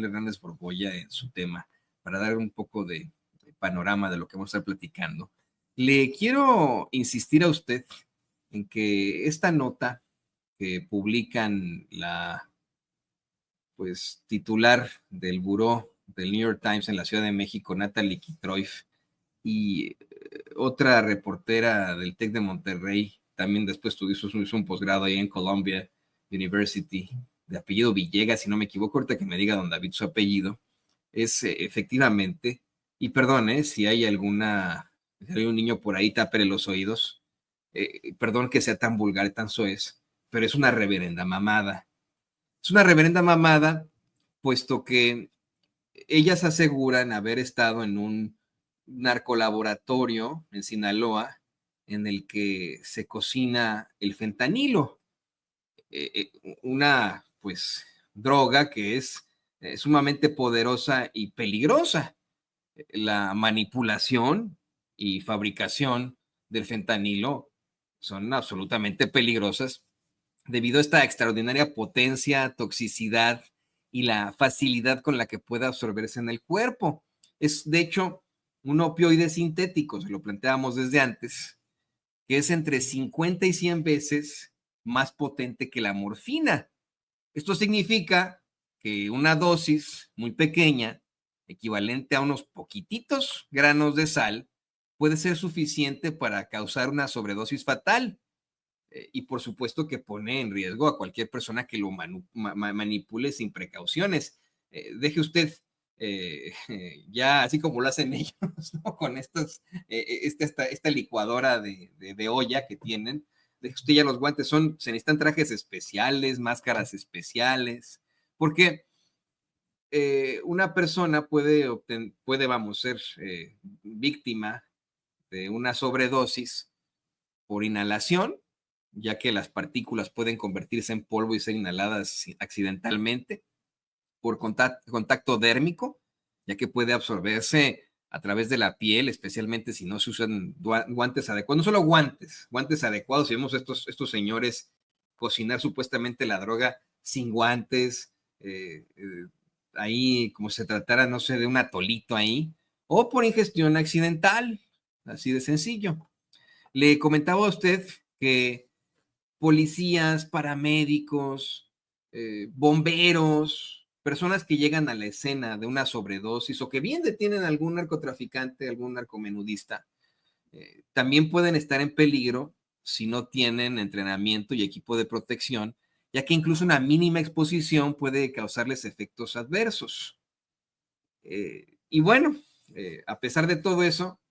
Manuel Hernández Borgoya en su tema, para dar un poco de panorama de lo que vamos a estar platicando. Le quiero insistir a usted en que esta nota que publican la titular del buró del New York Times en la Ciudad de México, Natalie Kitroif, y otra reportera del TEC de Monterrey, también después hizo un posgrado ahí en Columbia University, de apellido Villegas, si no me equivoco, ahorita que me diga don David su apellido, es efectivamente, y perdón, si hay si hay un niño por ahí, tápele los oídos, perdón que sea tan vulgar, tan soez, pero es una reverenda mamada. Es una reverenda mamada, puesto que ellas aseguran haber estado en un narcolaboratorio en Sinaloa en el que se cocina el fentanilo, una droga que es sumamente poderosa y peligrosa. La manipulación y fabricación del fentanilo son absolutamente peligrosas debido a esta extraordinaria potencia, toxicidad y la facilidad con la que puede absorberse en el cuerpo. Es, de hecho, un opioide sintético, se lo planteábamos desde antes, que es entre 50 y 100 veces más potente que la morfina. Esto significa que una dosis muy pequeña, equivalente a unos poquititos granos de sal, puede ser suficiente para causar una sobredosis fatal. Y por supuesto que pone en riesgo a cualquier persona que lo manipule sin precauciones. Deje usted ya así como lo hacen ellos, ¿no? Con esta licuadora de olla que tienen. Deje usted ya los guantes, se necesitan trajes especiales, máscaras especiales, porque una persona puede ser víctima de una sobredosis por inhalación, ya que las partículas pueden convertirse en polvo y ser inhaladas accidentalmente, por contacto dérmico, ya que puede absorberse a través de la piel, especialmente si no se usan guantes adecuados, no solo guantes adecuados, si vemos estos señores cocinar supuestamente la droga sin guantes, ahí como si se tratara, no sé, de un atolito ahí, o por ingestión accidental, así de sencillo. Le comentaba a usted que policías, paramédicos, bomberos, personas que llegan a la escena de una sobredosis o que bien detienen a algún narcotraficante, algún narcomenudista, también pueden estar en peligro si no tienen entrenamiento y equipo de protección, ya que incluso una mínima exposición puede causarles efectos adversos. Y bueno, a pesar de todo eso,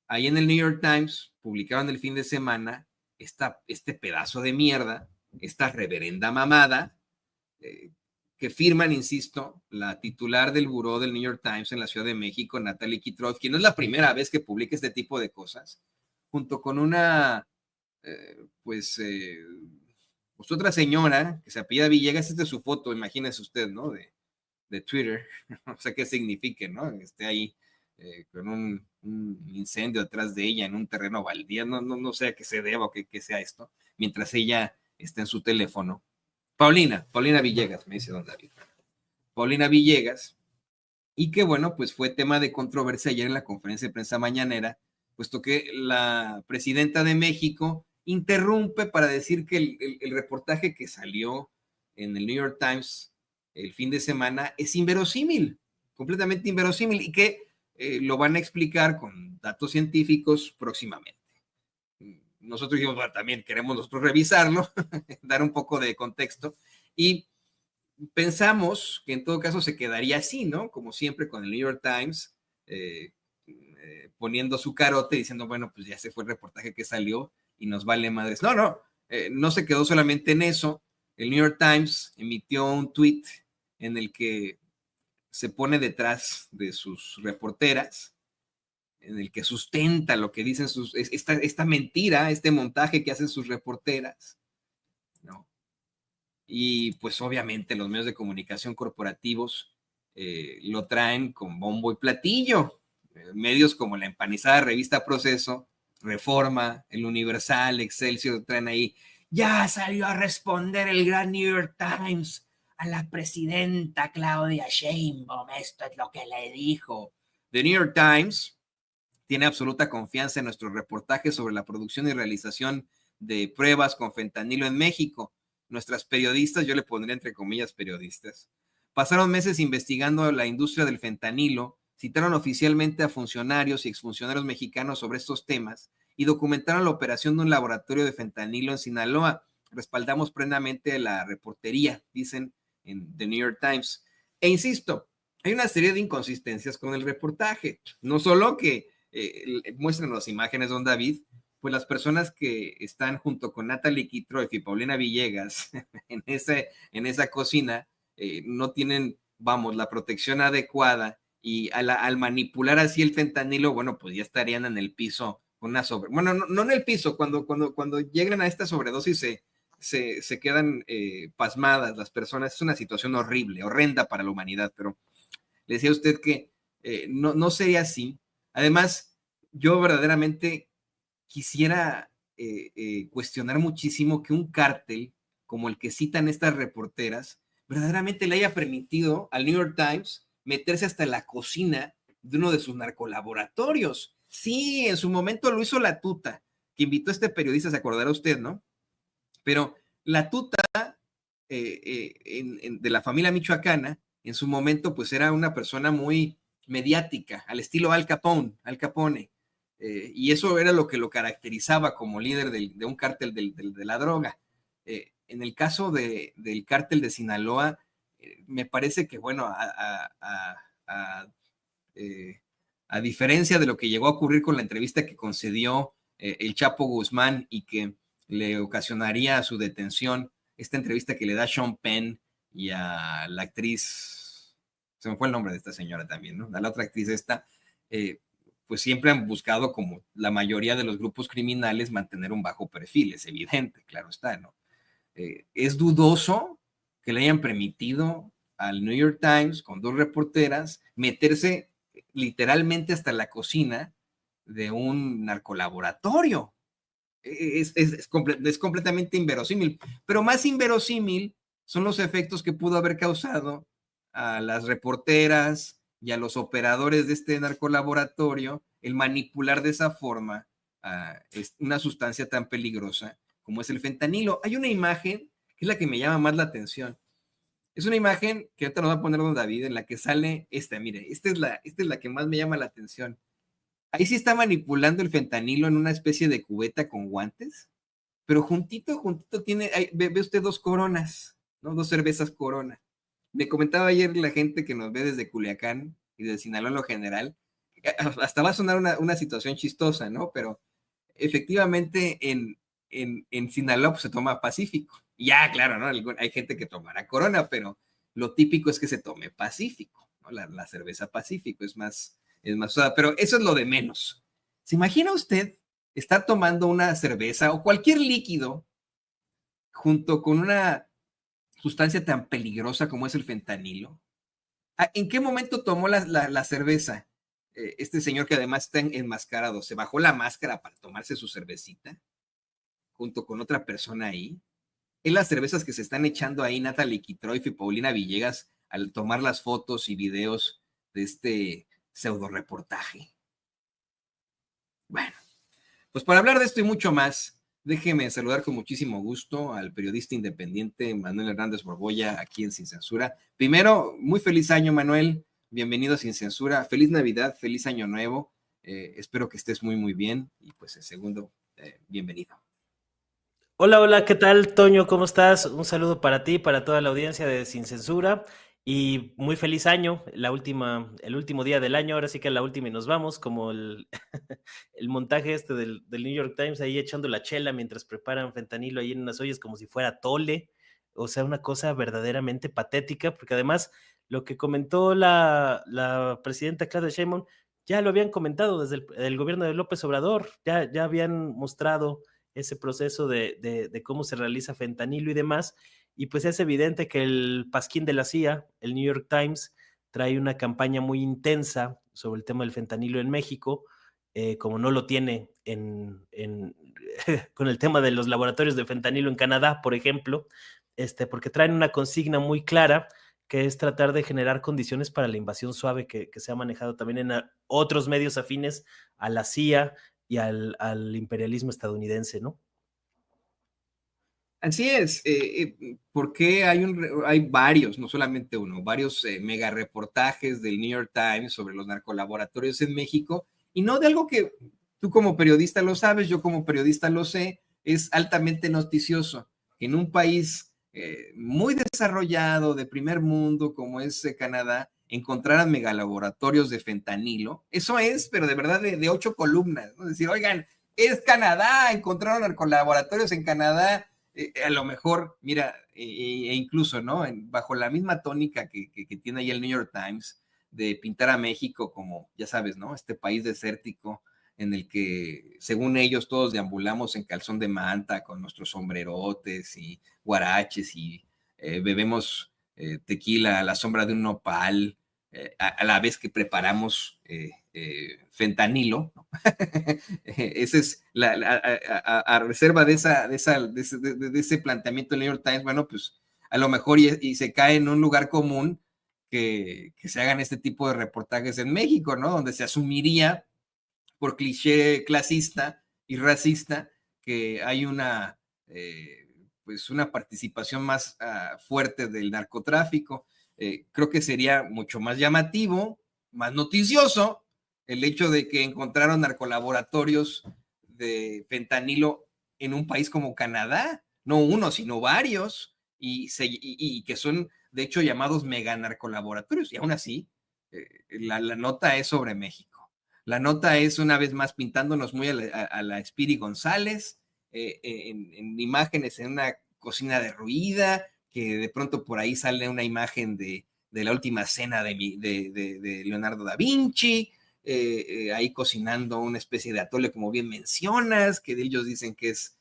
ahí en el New York Times publicaron el fin de semana este pedazo de mierda, esta reverenda mamada, que firman, insisto, la titular del buró del New York Times en la Ciudad de México, Natalie Kitrof, que no es la primera vez que publica este tipo de cosas, junto con una, otra señora que se apellida Villegas. Esta es su foto, imagínese usted, ¿no? De Twitter, no sé qué signifique, ¿no? Esté ahí con un incendio detrás de ella en un terreno baldío, no sé a qué se deba o qué sea esto, mientras ella está en su teléfono. Paulina Villegas, me dice don David. Paulina Villegas, y que bueno, pues fue tema de controversia ayer en la conferencia de prensa mañanera, puesto que la presidenta de México interrumpe para decir que el reportaje que salió en el New York Times el fin de semana es inverosímil, completamente inverosímil, y que lo van a explicar con datos científicos próximamente. Nosotros dijimos, bueno, también queremos nosotros revisarlo, dar un poco de contexto, y pensamos que en todo caso se quedaría así, ¿no? Como siempre con el New York Times, poniendo su carote, diciendo, bueno, pues ya se fue el reportaje que salió y nos vale madres. No se quedó solamente en eso. El New York Times emitió un tweet en el que se pone detrás de sus reporteras, en el que sustenta lo que dicen esta mentira, este montaje que hacen sus reporteras, ¿no? Y pues obviamente los medios de comunicación corporativos lo traen con bombo y platillo. Medios como La Empanizada, Revista Proceso, Reforma, El Universal, Excelsior, traen ahí, ya salió a responder el gran New York Times a la presidenta Claudia Sheinbaum, esto es lo que le dijo. The New York Times tiene absoluta confianza en nuestros reportajes sobre la producción y realización de pruebas con fentanilo en México. Nuestras periodistas, yo le pondría entre comillas periodistas, pasaron meses investigando la industria del fentanilo, citaron oficialmente a funcionarios y exfuncionarios mexicanos sobre estos temas y documentaron la operación de un laboratorio de fentanilo en Sinaloa. Respaldamos plenamente la reportería, dicen en The New York Times. E insisto, hay una serie de inconsistencias con el reportaje. No solo que muestran las imágenes, don David, pues las personas que están junto con Natalie Kitroy y Paulina Villegas en esa cocina no tienen, vamos, la protección adecuada y al manipular así el fentanilo, bueno, pues ya estarían en el piso con una sobre... Bueno, no en el piso, cuando llegan a esta sobredosis se quedan pasmadas las personas. Es una situación horrible, horrenda para la humanidad, pero le decía a usted que no sería así. Además, yo verdaderamente quisiera cuestionar muchísimo que un cártel como el que citan estas reporteras verdaderamente le haya permitido al New York Times meterse hasta la cocina de uno de sus narcolaboratorios. Sí, en su momento lo hizo la Tuta, que invitó a este periodista, se acordará usted, ¿no? Pero la Tuta de la familia michoacana, en su momento, pues era una persona muy mediática, al estilo Al Capone. Y eso era lo que lo caracterizaba como líder de un cártel de la droga. En el caso del cártel de Sinaloa, me parece que, bueno, a diferencia de lo que llegó a ocurrir con la entrevista que concedió el Chapo Guzmán y que le ocasionaría su detención, esta entrevista que le da Sean Penn y a la actriz, se me fue el nombre de esta señora también, ¿no? A la otra actriz esta, pues siempre han buscado, como la mayoría de los grupos criminales, mantener un bajo perfil, es evidente, claro está, ¿no? Es dudoso que le hayan permitido al New York Times, con dos reporteras, meterse literalmente hasta la cocina de un narcolaboratorio. Es completamente inverosímil, pero más inverosímil son los efectos que pudo haber causado a las reporteras y a los operadores de este narcolaboratorio el manipular de esa forma una sustancia tan peligrosa como es el fentanilo. Hay una imagen que es la que me llama más la atención. Es una imagen que ahorita nos va a poner don David, en la que sale mire, esta es la que más me llama la atención. Ahí sí está manipulando el fentanilo en una especie de cubeta con guantes, pero juntito tiene, ve usted dos coronas, ¿no? Dos cervezas Corona. Me comentaba ayer la gente que nos ve desde Culiacán y de Sinaloa en lo general, hasta va a sonar una situación chistosa, ¿no? Pero efectivamente en Sinaloa pues, se toma Pacífico. Ya, claro, ¿no? Hay gente que tomará Corona, pero lo típico es que se tome Pacífico, ¿no? La cerveza Pacífico es más usada, pero eso es lo de menos. ¿Se imagina usted estar tomando una cerveza o cualquier líquido junto con una sustancia tan peligrosa como es el fentanilo? ¿En qué momento tomó la cerveza? Este señor que además está enmascarado, ¿se bajó la máscara para tomarse su cervecita junto con otra persona ahí? Es las cervezas que se están echando ahí Natalie Kitroy y Paulina Villegas al tomar las fotos y videos de este pseudo reportaje. Bueno, pues para hablar de esto y mucho más, déjeme saludar con muchísimo gusto al periodista independiente Manuel Hernández Borbolla aquí en Sin Censura. Primero, muy feliz año, Manuel. Bienvenido a Sin Censura. Feliz Navidad, feliz año nuevo. Espero que estés muy bien. Y pues en segundo, bienvenido. Hola, hola, ¿qué tal, Toño? ¿Cómo estás? Un saludo para ti, para toda la audiencia de Sin Censura y muy feliz año, el último día del año, ahora sí que la última y nos vamos, como el montaje este del New York Times ahí echando la chela mientras preparan fentanilo ahí en unas ollas como si fuera tole, o sea, una cosa verdaderamente patética, porque además lo que comentó la presidenta Claudia Sheinbaum ya lo habían comentado desde el gobierno de López Obrador, ya habían mostrado ese proceso de cómo se realiza fentanilo y demás, y pues es evidente que el pasquín de la CIA, el New York Times, trae una campaña muy intensa sobre el tema del fentanilo en México, como no lo tiene con el tema de los laboratorios de fentanilo en Canadá, por ejemplo, porque traen una consigna muy clara, que es tratar de generar condiciones para la invasión suave que se ha manejado también en otros medios afines a la CIA y al imperialismo estadounidense, ¿no? Así es, porque hay varios, no solamente uno, varios mega reportajes del New York Times sobre los narcolaboratorios en México, y no de algo que tú como periodista lo sabes, yo como periodista lo sé, es altamente noticioso. En un país muy desarrollado, de primer mundo, como es Canadá, encontraran megalaboratorios de fentanilo, eso es, pero de verdad de 8 columnas, ¿no? Es decir, oigan, es Canadá, encontraron narcolaboratorios en Canadá, a lo mejor, mira, incluso, ¿no? Bajo la misma tónica que tiene ahí el New York Times de pintar a México como, ya sabes, ¿no? Este país desértico en el que, según ellos, todos deambulamos en calzón de manta con nuestros sombrerotes y guaraches y bebemos tequila a la sombra de un nopal, a la vez que preparamos fentanilo, ¿no? Esa es a reserva de ese planteamiento del New York Times, bueno, pues a lo mejor y se cae en un lugar común que se hagan este tipo de reportajes en México, ¿no? Donde se asumiría por cliché clasista y racista que hay pues una participación más fuerte del narcotráfico. Creo que sería mucho más llamativo, más noticioso el hecho de que encontraron narcolaboratorios de fentanilo en un país como Canadá, no uno, sino varios, y que son de hecho llamados meganarcolaboratorios, y aún así la nota es sobre México. La nota es una vez más pintándonos muy a la Speedy González, en imágenes en una cocina derruida, que de pronto por ahí sale una imagen de la última cena de Leonardo da Vinci, ahí cocinando una especie de atole, como bien mencionas, que ellos dicen que es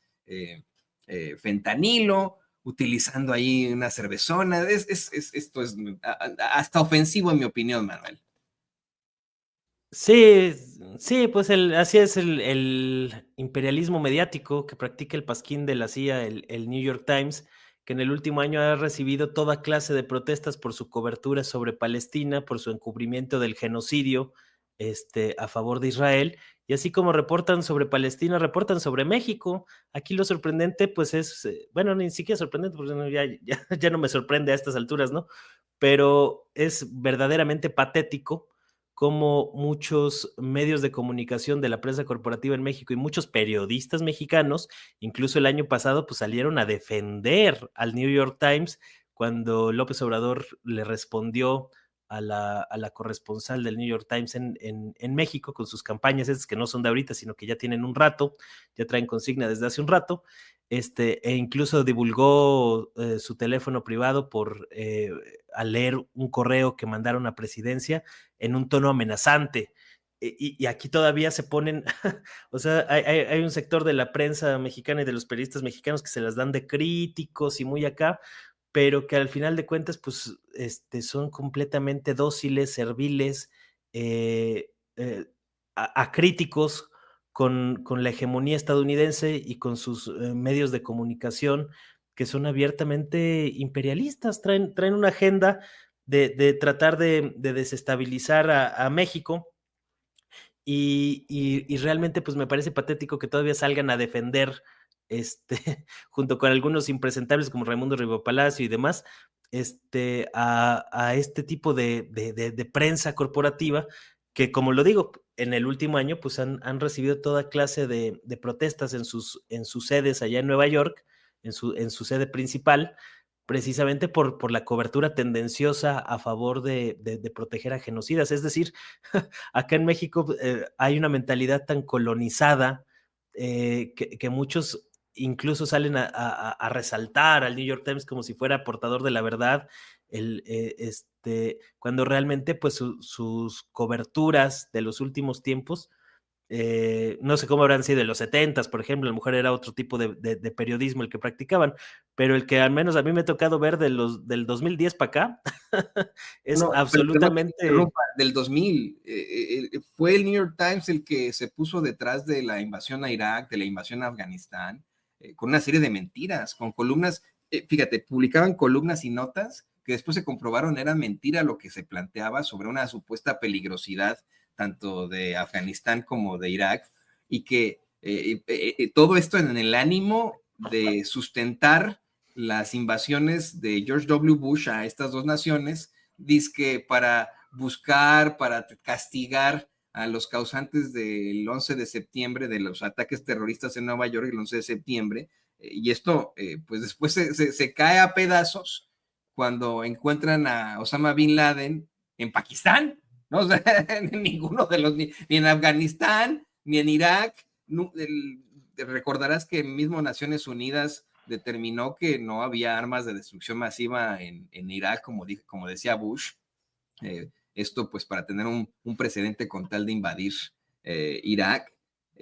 fentanilo, utilizando ahí una cervezona. Esto es hasta ofensivo en mi opinión, Manuel. Sí, sí, pues así es el imperialismo mediático que practica el pasquín de la CIA, el New York Times, que en el último año ha recibido toda clase de protestas por su cobertura sobre Palestina, por su encubrimiento del genocidio a favor de Israel, y así como reportan sobre Palestina, reportan sobre México. Aquí lo sorprendente, pues es, bueno, ni siquiera sorprendente, porque ya no me sorprende a estas alturas, ¿no? Pero es verdaderamente patético como muchos medios de comunicación de la prensa corporativa en México y muchos periodistas mexicanos, incluso el año pasado, pues salieron a defender al New York Times cuando López Obrador le respondió a la corresponsal del New York Times en México con sus campañas, esas que no son de ahorita, sino que ya tienen un rato, ya traen consigna desde hace un rato, e incluso divulgó su teléfono privado al leer un correo que mandaron a presidencia en un tono amenazante. Y aquí todavía se ponen, o sea, hay un sector de la prensa mexicana y de los periodistas mexicanos que se las dan de críticos y muy acá, pero que al final de cuentas, pues, son completamente dóciles, serviles, eh, eh, críticos con la hegemonía estadounidense y con sus medios de comunicación que son abiertamente imperialistas, traen una agenda de tratar de desestabilizar a México y realmente pues me parece patético que todavía salgan a defender, junto con algunos impresentables como Raimundo Riva Palacio y demás, a este tipo de prensa corporativa que, como lo digo, en el último año pues han recibido toda clase de protestas en sus sedes allá en Nueva York, en su sede principal, precisamente por la cobertura tendenciosa a favor de proteger a genocidas. Es decir, acá en México hay una mentalidad tan colonizada que muchos incluso salen a resaltar al New York Times como si fuera portador de la verdad, cuando realmente pues sus coberturas de los últimos tiempos, no sé cómo habrán sido en los 70s, por ejemplo, a lo mejor era otro tipo de periodismo el que practicaban, pero el que al menos a mí me ha tocado ver del 2010 para acá, es No, pero perdón que te absolutamente. interrumpa, del 2000, fue el New York Times el que se puso detrás de la invasión a Irak, de la invasión a Afganistán, con una serie de mentiras, con columnas fíjate, publicaban columnas y notas que después se comprobaron era mentira lo que se planteaba sobre una supuesta peligrosidad tanto de Afganistán como de Irak, y que todo esto en el ánimo de sustentar las invasiones de George W. Bush a estas dos naciones, dizque para buscar, para castigar a los causantes del 11 de septiembre, de los ataques terroristas en Nueva York el 11 de septiembre, y esto pues después se cae a pedazos cuando encuentran a Osama Bin Laden en Pakistán, ¿no? O sea, ninguno de los, ni en Afganistán, ni en Irak. Recordarás que mismo Naciones Unidas determinó que no había armas de destrucción masiva en Irak, como decía Bush. Esto pues para tener un precedente con tal de invadir Irak.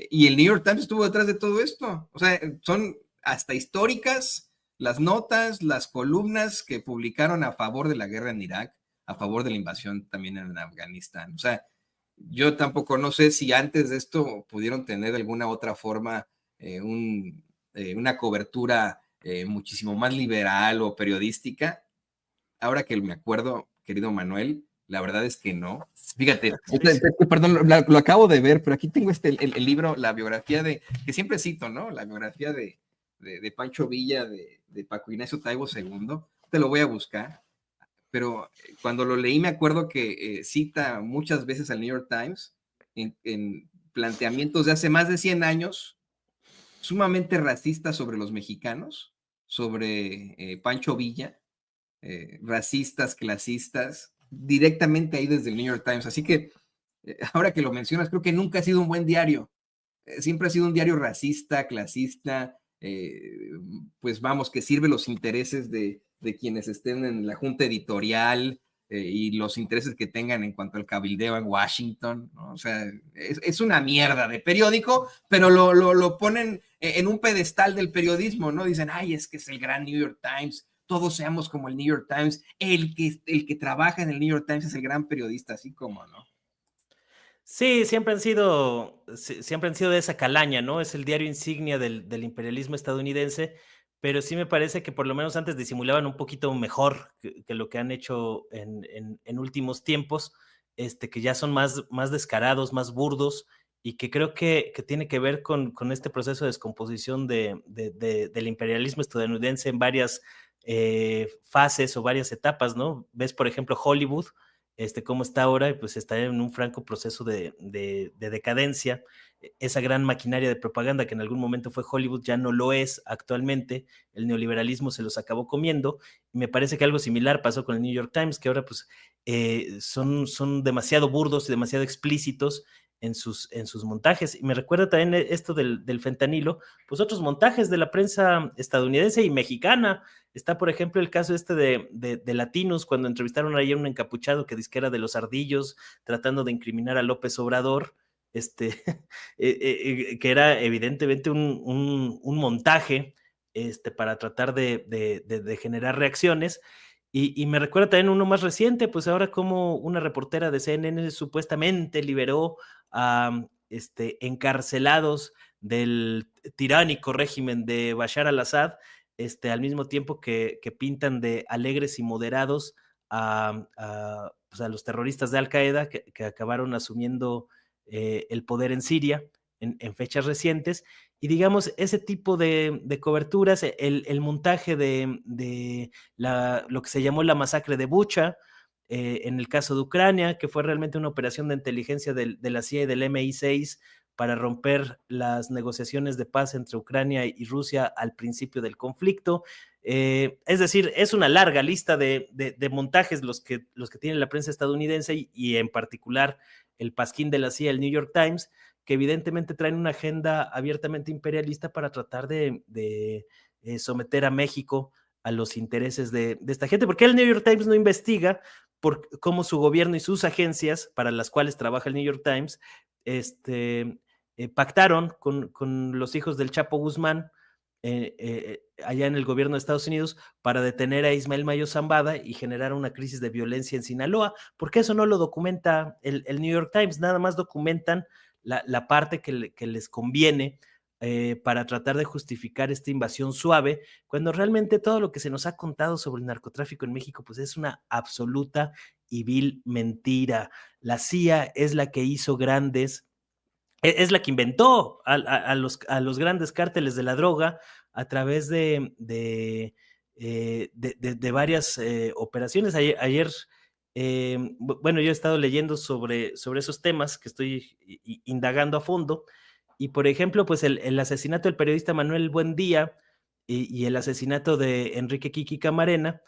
Y el New York Times estuvo detrás de todo esto. O sea, son hasta históricas las notas, las columnas que publicaron a favor de la guerra en Irak, a favor de la invasión también en Afganistán. O sea, yo tampoco no sé si antes de esto pudieron tener de alguna otra forma una cobertura muchísimo más liberal o periodística. Ahora que me acuerdo, querido Manuel, la verdad es que no. Fíjate, perdón, lo acabo de ver, pero aquí tengo el libro, la biografía que siempre cito, ¿no? La biografía de Pancho Villa, de Paco Ignacio Taibo II. Te lo voy a buscar, pero cuando lo leí me acuerdo que cita muchas veces al New York Times en planteamientos de hace más de 100 años, sumamente racistas sobre los mexicanos, sobre Pancho Villa, racistas, clasistas, directamente ahí desde el New York Times. Así que ahora que lo mencionas, creo que nunca ha sido un buen diario. Siempre ha sido un diario racista, clasista, pues vamos, que sirve los intereses de quienes estén en la junta editorial y los intereses que tengan en cuanto al cabildeo en Washington, ¿no? O sea, es una mierda de periódico, pero lo ponen en un pedestal del periodismo, ¿no? Dicen, ay, es que es el gran New York Times, todos seamos como el New York Times, el que trabaja en el New York Times es el gran periodista, así como, ¿no? Sí, siempre han sido de esa calaña, ¿no? Es el diario insignia del imperialismo estadounidense, pero sí me parece que por lo menos antes disimulaban un poquito mejor que lo que han hecho en últimos tiempos, que ya son más descarados, más burdos, y que creo que tiene que ver con este proceso de descomposición del imperialismo estadounidense en varias fases o varias etapas, ¿no? Ves, por ejemplo, Hollywood, cómo está ahora, y pues está en un franco proceso de decadencia. Esa gran maquinaria de propaganda que en algún momento fue Hollywood ya no lo es actualmente. El neoliberalismo se los acabó comiendo, y me parece que algo similar pasó con el New York Times, que ahora pues son demasiado burdos y demasiado explícitos en sus montajes. Y me recuerda también esto del fentanilo, pues otros montajes de la prensa estadounidense y mexicana. Está, por ejemplo, el caso de Latinos, cuando entrevistaron ayer a un encapuchado que dice que era de los ardillos, tratando de incriminar a López Obrador, que era evidentemente un montaje para tratar de generar reacciones. Y me recuerda también uno más reciente, pues ahora como una reportera de CNN supuestamente liberó a encarcelados del tiránico régimen de Bashar al-Assad, al mismo tiempo que pintan de alegres y moderados pues a los terroristas de Al-Qaeda que acabaron asumiendo el poder en Siria en fechas recientes. Y digamos, ese tipo de coberturas, el montaje de lo que se llamó la masacre de Bucha, en el caso de Ucrania, que fue realmente una operación de inteligencia de la CIA y del MI6 para romper las negociaciones de paz entre Ucrania y Rusia al principio del conflicto. Es decir, es una larga lista de montajes los que tiene la prensa estadounidense y en particular el pasquín de la CIA, el New York Times, que evidentemente traen una agenda abiertamente imperialista para tratar de someter a México a los intereses de esta gente. ¿Por qué el New York Times no investiga por cómo su gobierno y sus agencias para las cuales trabaja el New York Times pactaron con los hijos del Chapo Guzmán allá en el gobierno de Estados Unidos para detener a Ismael Mayo Zambada y generar una crisis de violencia en Sinaloa? Porque eso no lo documenta el New York Times, nada más documentan la parte que les conviene para tratar de justificar esta invasión suave, cuando realmente todo lo que se nos ha contado sobre el narcotráfico en México, pues es una absoluta y vil mentira. La CIA es la que hizo grandes, es la que inventó a los grandes cárteles de la droga a través de varias operaciones. Ayer bueno, yo he estado leyendo sobre esos temas que estoy indagando a fondo. Y por ejemplo, pues el asesinato del periodista Manuel Buendía y el asesinato de Enrique Kiki Camarena,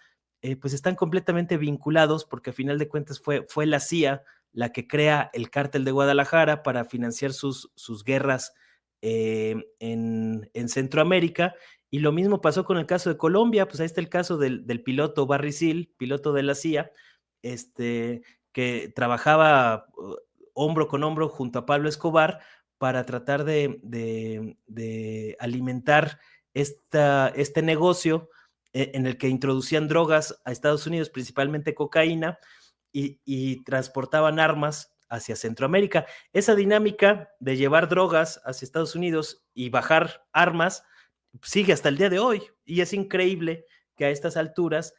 pues están completamente vinculados porque a final de cuentas fue la CIA la que crea el cártel de Guadalajara para financiar sus guerras en Centroamérica. Y lo mismo pasó con el caso de Colombia, pues ahí está el caso del piloto Barry Seal, piloto de la CIA, que trabajaba hombro con hombro junto a Pablo Escobar para tratar de alimentar este negocio en el que introducían drogas a Estados Unidos, principalmente cocaína, y transportaban armas hacia Centroamérica. Esa dinámica de llevar drogas hacia Estados Unidos y bajar armas sigue hasta el día de hoy, y es increíble que a estas alturas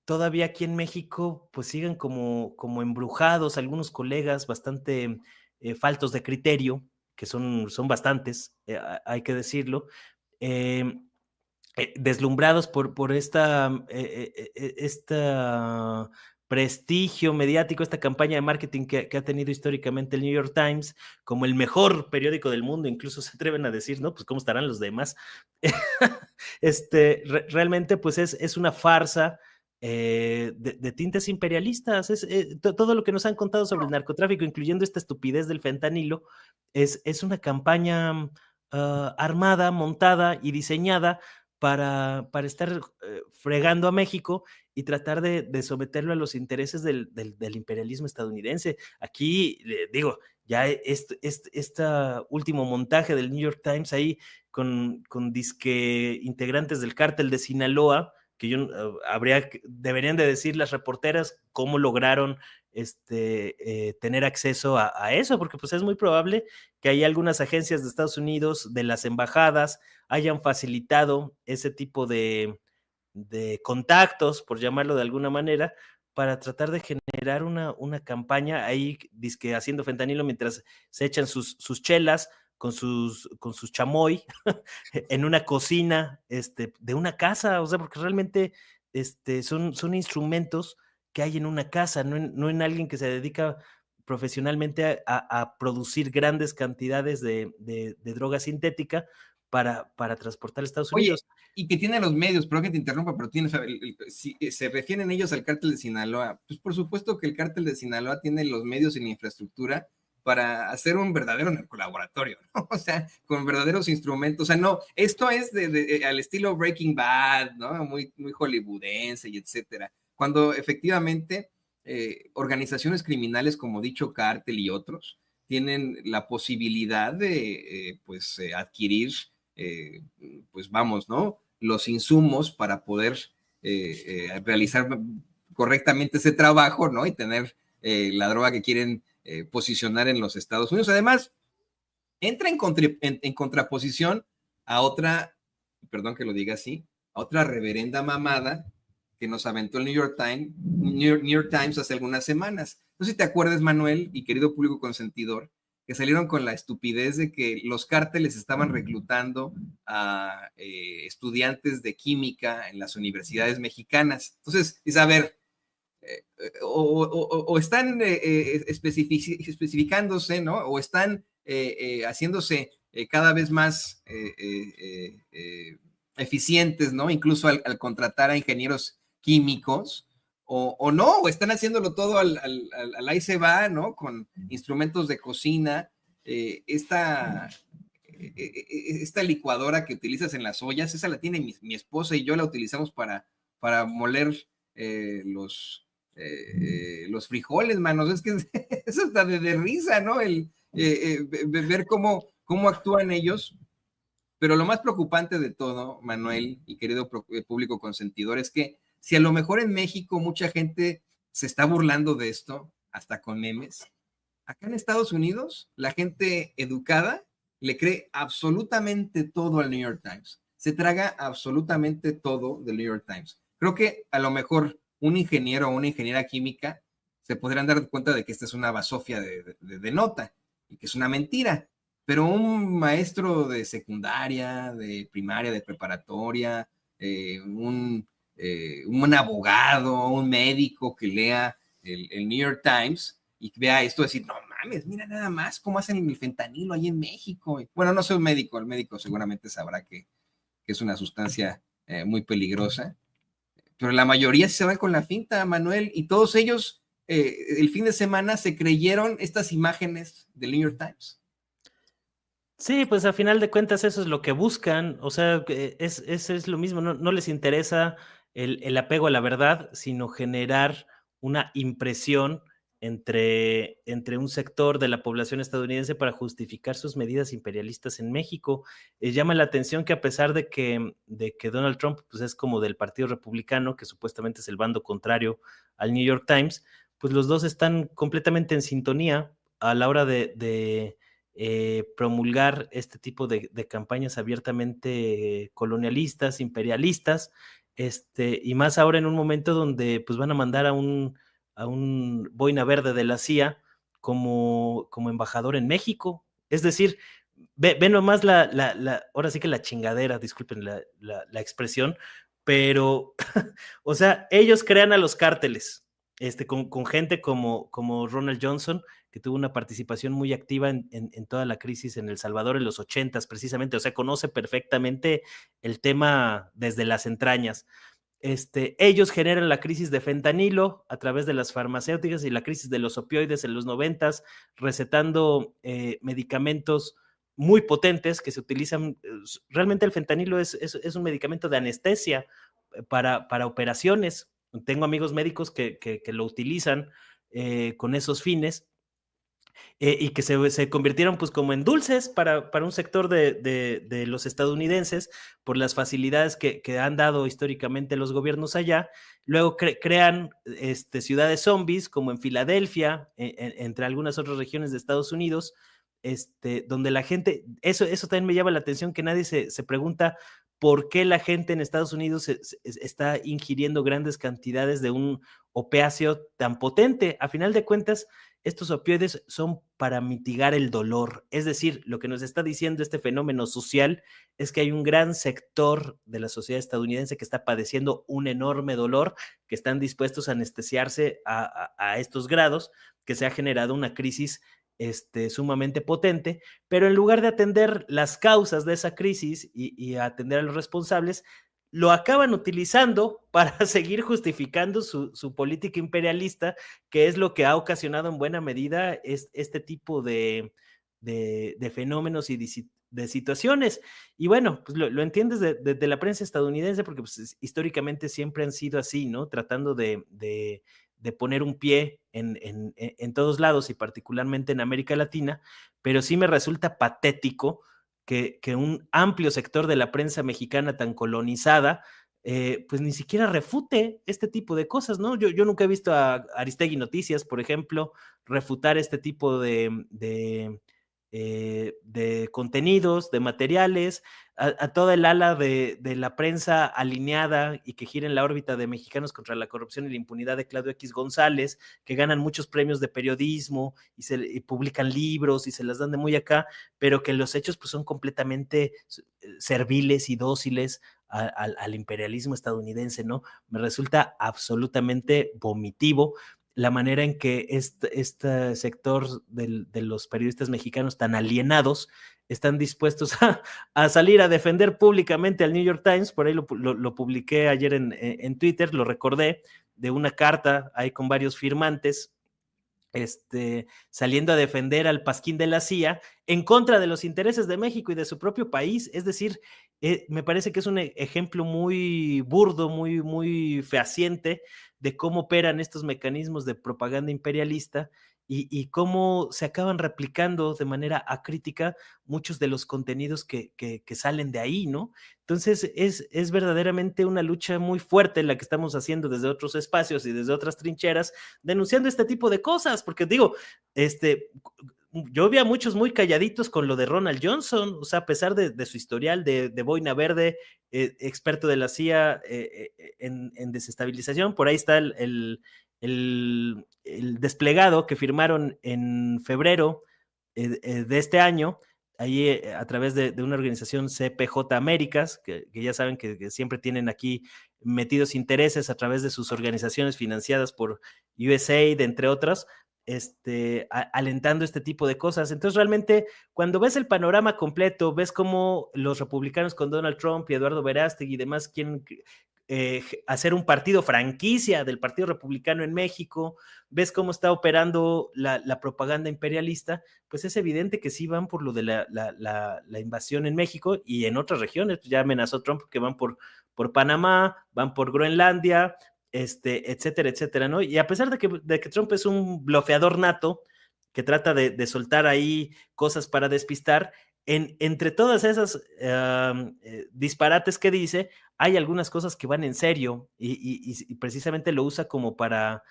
todavía aquí en México pues sigan como embrujados algunos colegas bastante faltos de criterio, que son bastantes, hay que decirlo, eh, deslumbrados por esta prestigio mediático, esta campaña de marketing que ha tenido históricamente el New York Times como el mejor periódico del mundo. Incluso se atreven a decir, ¿no? Pues cómo estarán los demás. Realmente pues es una farsa de tintes imperialistas. Todo lo que nos han contado sobre el narcotráfico, incluyendo esta estupidez del fentanilo, es una campaña armada, montada y diseñada para estar fregando a México y tratar de someterlo a los intereses del imperialismo estadounidense. Aquí, digo, ya este último montaje del New York Times ahí con disque integrantes del cártel de Sinaloa, que deberían de decir las reporteras cómo lograron tener acceso a eso, porque pues es muy probable que hay algunas agencias de Estados Unidos, de las embajadas, hayan facilitado ese tipo de contactos, por llamarlo de alguna manera, para tratar de generar una campaña ahí, dizque haciendo fentanilo mientras se echan sus chelas con sus chamoy en una cocina de una casa, o sea, porque realmente son instrumentos que hay en una casa, no en alguien que se dedica profesionalmente a producir grandes cantidades de droga sintética para transportar a Estados Oye, Unidos. y que tiene los medios, pero que te interrumpa, pero tiene, si se refieren ellos al cártel de Sinaloa, pues por supuesto que el cártel de Sinaloa tiene los medios y la infraestructura para hacer un verdadero narcolaboratorio, ¿no? O sea, con verdaderos instrumentos. O sea, no, esto es al estilo Breaking Bad, ¿no? Muy, muy hollywoodense y etcétera. Cuando efectivamente organizaciones criminales como dicho cártel y otros tienen la posibilidad de, pues, adquirir, pues vamos, ¿no? Los insumos para poder realizar correctamente ese trabajo, ¿no? Y tener la droga que quieren posicionar en los Estados Unidos. Además, entra en contraposición a otra, perdón que lo diga así, a otra reverenda mamada que nos aventó el New York Times hace algunas semanas. No sé si te acuerdas, Manuel, y querido público consentidor, que salieron con la estupidez de que los cárteles estaban reclutando a estudiantes de química en las universidades mexicanas. Entonces, es a ver, o están especificándose, ¿no? O están haciéndose cada vez más eficientes, ¿no? Incluso al contratar a ingenieros químicos, o no, o están haciéndolo todo al ahí se va, ¿no? Con instrumentos de cocina, esta licuadora que utilizas en las ollas, esa la tiene mi esposa y yo la utilizamos para moler los frijoles, manos. Es que eso está de risa, ¿no? Ver cómo actúan ellos. Pero lo más preocupante de todo, Manuel y querido público consentidor, es que si a lo mejor en México mucha gente se está burlando de esto, hasta con memes, acá en Estados Unidos, la gente educada le cree absolutamente todo al New York Times. Se traga absolutamente todo del New York Times. Creo que a lo mejor un ingeniero o una ingeniera química se podrían dar cuenta de que esta es una basofia de nota y que es una mentira. Pero un maestro de secundaria, de primaria, de preparatoria, un abogado, un médico que lea el New York Times y vea esto, decir, no mames, mira nada más cómo hacen el fentanilo ahí en México. Bueno, no soy un médico, el médico seguramente sabrá que es una sustancia muy peligrosa, pero la mayoría se van con la finta, Manuel, y todos ellos el fin de semana se creyeron estas imágenes del New York Times. Sí, pues a final de cuentas eso es lo que buscan, o sea, es lo mismo, no les interesa el apego a la verdad, sino generar una impresión entre un sector de la población estadounidense para justificar sus medidas imperialistas en México. Llama la atención que a pesar de que Donald Trump pues es como del Partido Republicano, que supuestamente es el bando contrario al New York Times, pues los dos están completamente en sintonía a la hora de promulgar este tipo de campañas abiertamente colonialistas, imperialistas, y más ahora en un momento donde pues van a mandar a un boina verde de la CIA como embajador en México. Es decir, ve nomás ahora sí que la chingadera, disculpen la expresión, pero, o sea, ellos crean a los cárteles, con gente como Ronald Johnson, que tuvo una participación muy activa en toda la crisis en El Salvador en los 80s, precisamente, o sea, conoce perfectamente el tema desde las entrañas. Ellos generan la crisis de fentanilo a través de las farmacéuticas y la crisis de los opioides en los 90s, recetando medicamentos muy potentes que se utilizan. Realmente el fentanilo es un medicamento de anestesia para operaciones. Tengo amigos médicos que lo utilizan con esos fines. Y que se convirtieron pues como en dulces para un sector de los estadounidenses por las facilidades que han dado históricamente los gobiernos allá. Luego crean ciudades zombies como en Filadelfia, entre algunas otras regiones de Estados Unidos, donde la gente, eso también me llama la atención, que nadie se pregunta por qué la gente en Estados Unidos está ingiriendo grandes cantidades de un opiáceo tan potente. A final de cuentas, estos opioides son para mitigar el dolor. Es decir, lo que nos está diciendo este fenómeno social es que hay un gran sector de la sociedad estadounidense que está padeciendo un enorme dolor, que están dispuestos a anestesiarse a estos grados, que se ha generado una crisis sumamente potente, pero en lugar de atender las causas de esa crisis y atender a los responsables, lo acaban utilizando para seguir justificando su política imperialista, que es lo que ha ocasionado en buena medida este tipo de fenómenos y de situaciones. Y bueno, pues lo entiendes de la prensa estadounidense, porque pues, históricamente siempre han sido así, ¿no? Tratando de poner un pie en todos lados y particularmente en América Latina, pero sí me resulta patético que un amplio sector de la prensa mexicana tan colonizada, pues ni siquiera refute este tipo de cosas, ¿no? Yo nunca he visto a Aristegui Noticias, por ejemplo, refutar este tipo de contenidos, de materiales, a toda el ala de la prensa alineada y que gira en la órbita de Mexicanos contra la Corrupción y la Impunidad de Claudio X González, que ganan muchos premios de periodismo y publican libros y se las dan de muy acá, pero que los hechos pues, son completamente serviles y dóciles al imperialismo estadounidense, ¿no? Me resulta absolutamente vomitivo la manera en que este sector de los periodistas mexicanos tan alienados están dispuestos a salir a defender públicamente al New York Times. Por ahí lo publiqué ayer en Twitter, lo recordé, de una carta ahí con varios firmantes, saliendo a defender al pasquín de la CIA en contra de los intereses de México y de su propio país. Es decir, me parece que es un ejemplo muy burdo, muy, muy fehaciente de cómo operan estos mecanismos de propaganda imperialista y cómo se acaban replicando de manera acrítica muchos de los contenidos que salen de ahí, ¿no? Entonces es verdaderamente una lucha muy fuerte la que estamos haciendo desde otros espacios y desde otras trincheras, denunciando este tipo de cosas, porque digo, yo vi a muchos muy calladitos con lo de Ronald Johnson, o sea, a pesar de su historial de boina verde, experto de la CIA en desestabilización, por ahí está el desplegado que firmaron en febrero de este año, ahí a través de una organización CPJ Américas, que ya saben que siempre tienen aquí metidos intereses a través de sus organizaciones financiadas por USAID, entre otras, alentando este tipo de cosas. Entonces, realmente, cuando ves el panorama completo, ves cómo los republicanos con Donald Trump y Eduardo Verástegui y demás quieren hacer un partido franquicia del Partido Republicano en México, ves cómo está operando la propaganda imperialista, pues es evidente que sí van por lo de la invasión en México y en otras regiones. Ya amenazó Trump que van por Panamá, van por Groenlandia, etcétera, etcétera, ¿no? Y a pesar de que Trump es un blofeador nato, que trata de soltar ahí cosas para despistar, entre todas esas disparates que dice, hay algunas cosas que van en serio y precisamente lo usa como para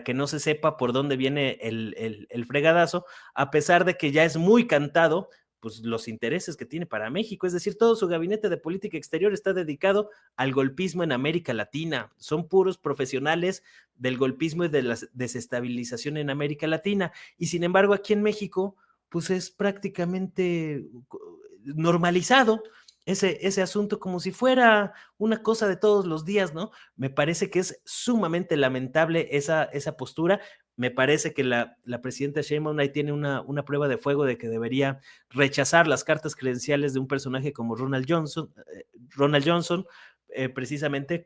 que no se sepa por dónde viene el fregadazo, a pesar de que ya es muy cantado pues los intereses que tiene para México, es decir, todo su gabinete de política exterior está dedicado al golpismo en América Latina, son puros profesionales del golpismo y de la desestabilización en América Latina, y sin embargo aquí en México pues es prácticamente normalizado ese asunto como si fuera una cosa de todos los días, ¿no? Me parece que es sumamente lamentable esa postura. Me parece que la presidenta Sheinbaum ahí tiene una prueba de fuego de que debería rechazar las cartas credenciales de un personaje como Ronald Johnson, precisamente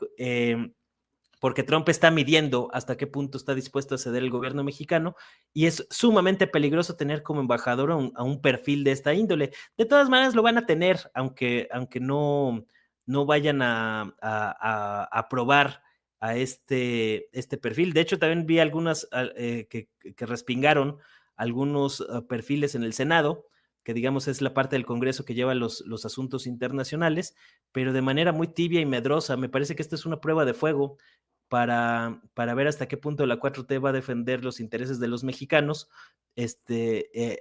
porque Trump está midiendo hasta qué punto está dispuesto a ceder el gobierno mexicano y es sumamente peligroso tener como embajador a un perfil de esta índole. De todas maneras lo van a tener, aunque no vayan a aprobar a este perfil. De hecho, también vi algunas que respingaron algunos perfiles en el Senado, que digamos es la parte del Congreso que lleva los asuntos internacionales, pero de manera muy tibia y medrosa. Me parece que esta es una prueba de fuego para ver hasta qué punto la 4T va a defender los intereses de los mexicanos,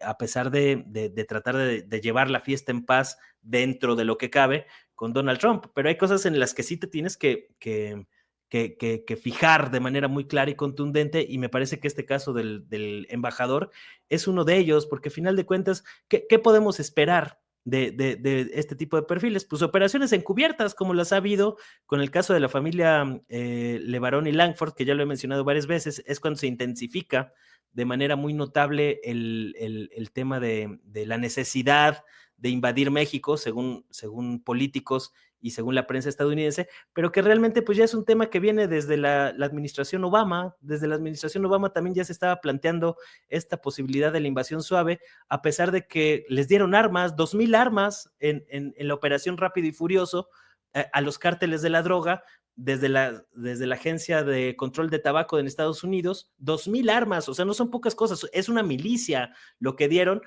a pesar de tratar de llevar la fiesta en paz dentro de lo que cabe con Donald Trump. Pero hay cosas en las que sí te tienes que fijar de manera muy clara y contundente, y me parece que este caso del embajador es uno de ellos, porque al final de cuentas, ¿qué podemos esperar de este tipo de perfiles? Pues operaciones encubiertas, como las ha habido con el caso de la familia Levarón y Langford, que ya lo he mencionado varias veces, es cuando se intensifica de manera muy notable el tema de la necesidad de invadir México, según políticos y según la prensa estadounidense, pero que realmente pues ya es un tema que viene desde la administración Obama. Desde la administración Obama también ya se estaba planteando esta posibilidad de la invasión suave, a pesar de que les dieron armas, 2,000 armas en la operación Rápido y Furioso a los cárteles de la droga, desde la Agencia de Control de Tabaco en Estados Unidos, 2,000 armas, o sea, no son pocas cosas, es una milicia lo que dieron.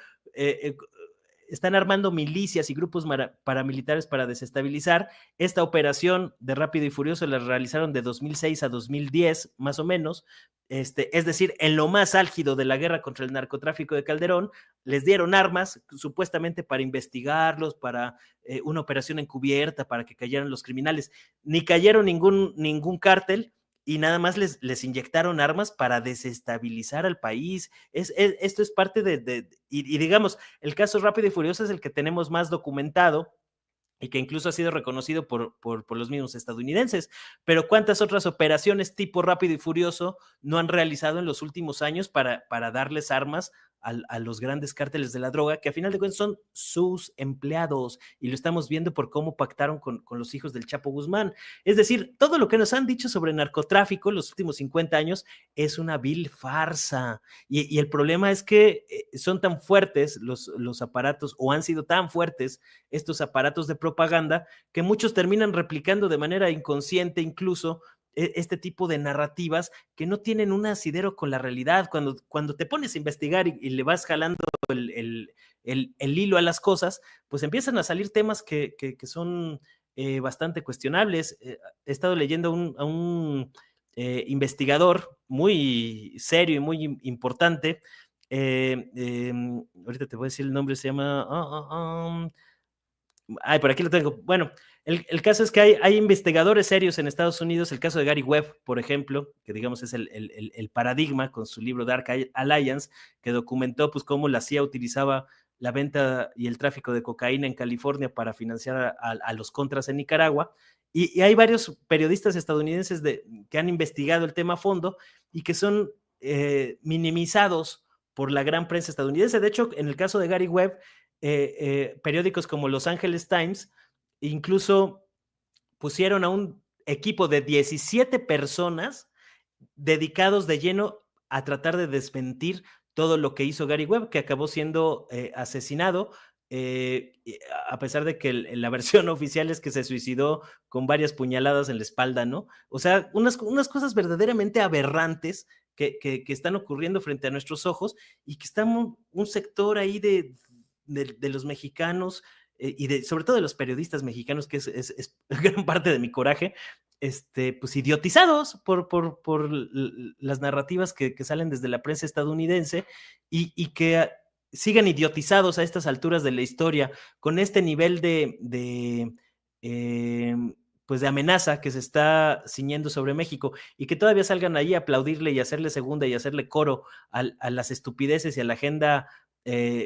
Están armando milicias y grupos paramilitares para desestabilizar. Esta operación de Rápido y Furioso la realizaron de 2006 a 2010, más o menos. Es decir, en lo más álgido de la guerra contra el narcotráfico de Calderón, les dieron armas supuestamente para investigarlos, para una operación encubierta, para que cayeran los criminales. Ni cayeron ningún cártel, y nada más les inyectaron armas para desestabilizar al país. Esto es parte y digamos, el caso Rápido y Furioso es el que tenemos más documentado y que incluso ha sido reconocido por los mismos estadounidenses. Pero ¿cuántas otras operaciones tipo Rápido y Furioso no han realizado en los últimos años para darles armas a los grandes cárteles de la droga, que a final de cuentas son sus empleados, y lo estamos viendo por cómo pactaron con los hijos del Chapo Guzmán? Es decir, todo lo que nos han dicho sobre narcotráfico en los últimos 50 años es una vil farsa, y el problema es que son tan fuertes los aparatos, o han sido tan fuertes estos aparatos de propaganda, que muchos terminan replicando de manera inconsciente incluso este tipo de narrativas que no tienen un asidero con la realidad. Cuando te pones a investigar y le vas jalando el hilo a las cosas, pues empiezan a salir temas que son bastante cuestionables. He estado leyendo a un investigador muy serio y muy importante, ahorita te voy a decir el nombre, se llama... Ay, por aquí lo tengo. Bueno, el caso es que hay investigadores serios en Estados Unidos, el caso de Gary Webb, por ejemplo, que digamos es el paradigma con su libro Dark Alliance, que documentó pues cómo la CIA utilizaba la venta y el tráfico de cocaína en California para financiar a los contras en Nicaragua. Y hay varios periodistas estadounidenses que han investigado el tema a fondo y que son minimizados por la gran prensa estadounidense. De hecho, en el caso de Gary Webb, periódicos como Los Angeles Times incluso pusieron a un equipo de 17 personas dedicados de lleno a tratar de desmentir todo lo que hizo Gary Webb, que acabó siendo asesinado, a pesar de que la versión oficial es que se suicidó con varias puñaladas en la espalda, ¿no? O sea, unas cosas verdaderamente aberrantes que están ocurriendo frente a nuestros ojos y que está un sector ahí de los mexicanos y sobre todo de los periodistas mexicanos, que es gran parte de mi coraje, pues idiotizados por las narrativas que salen desde la prensa estadounidense y que sigan idiotizados a estas alturas de la historia con este nivel pues de amenaza que se está ciñendo sobre México y que todavía salgan ahí a aplaudirle y hacerle segunda y hacerle coro a las estupideces y a la agenda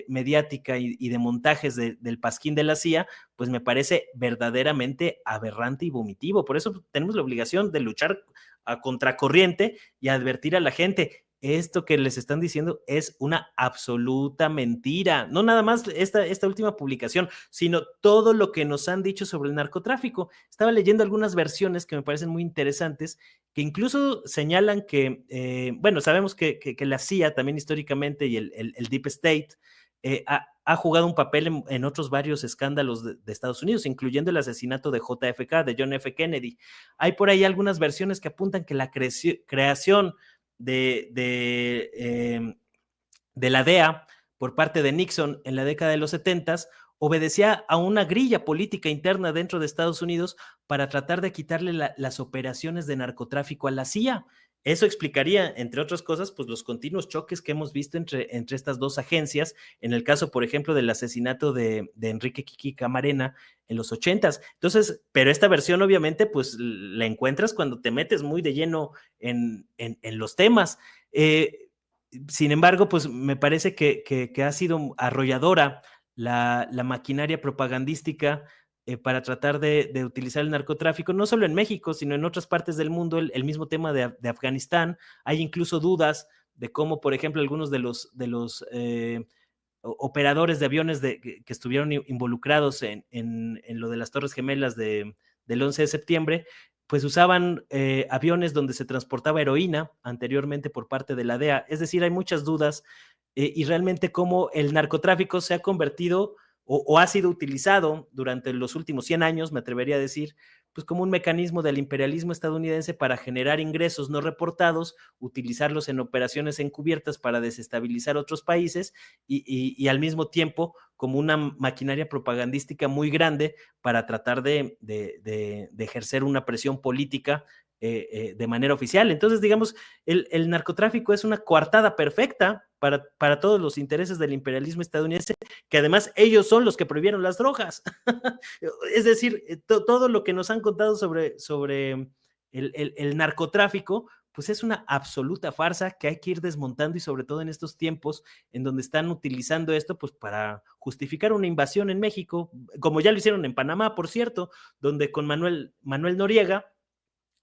mediática y de montajes del pasquín de la CIA, pues me parece verdaderamente aberrante y vomitivo. Por eso tenemos la obligación de luchar a contracorriente y advertir a la gente. Esto que les están diciendo es una absoluta mentira. No nada más esta última publicación, sino todo lo que nos han dicho sobre el narcotráfico. Estaba leyendo algunas versiones que me parecen muy interesantes, que incluso señalan que, bueno, sabemos que la CIA también históricamente y el Deep State ha jugado un papel en otros varios escándalos de Estados Unidos, incluyendo el asesinato de JFK, de John F. Kennedy. Hay por ahí algunas versiones que apuntan que la creación de la DEA por parte de Nixon en la década de los 70 obedecía a una grilla política interna dentro de Estados Unidos para tratar de quitarle las operaciones de narcotráfico a la CIA. Eso explicaría, entre otras cosas, pues los continuos choques que hemos visto entre estas dos agencias, en el caso, por ejemplo, del asesinato de Enrique Kiki Camarena en los 80s. Entonces, pero esta versión obviamente pues la encuentras cuando te metes muy de lleno en los temas. Sin embargo, pues me parece que ha sido arrolladora la maquinaria propagandística para tratar de utilizar el narcotráfico, no solo en México, sino en otras partes del mundo, el mismo tema de Afganistán. Hay incluso dudas de cómo, por ejemplo, algunos de los operadores de aviones que estuvieron involucrados en lo de las Torres Gemelas del 11 de septiembre, pues usaban aviones donde se transportaba heroína anteriormente por parte de la DEA. Es decir, hay muchas dudas y realmente cómo el narcotráfico se ha convertido o ha sido utilizado durante los últimos 100 años, me atrevería a decir, pues como un mecanismo del imperialismo estadounidense para generar ingresos no reportados, utilizarlos en operaciones encubiertas para desestabilizar otros países y al mismo tiempo como una maquinaria propagandística muy grande para tratar de ejercer una presión política de manera oficial. Entonces, digamos, el narcotráfico es una coartada perfecta para todos los intereses del imperialismo estadounidense, que además ellos son los que prohibieron las drogas. Es decir, todo lo que nos han contado sobre el narcotráfico, pues es una absoluta farsa que hay que ir desmontando y sobre todo en estos tiempos en donde están utilizando esto pues para justificar una invasión en México, como ya lo hicieron en Panamá, por cierto, donde con Manuel Noriega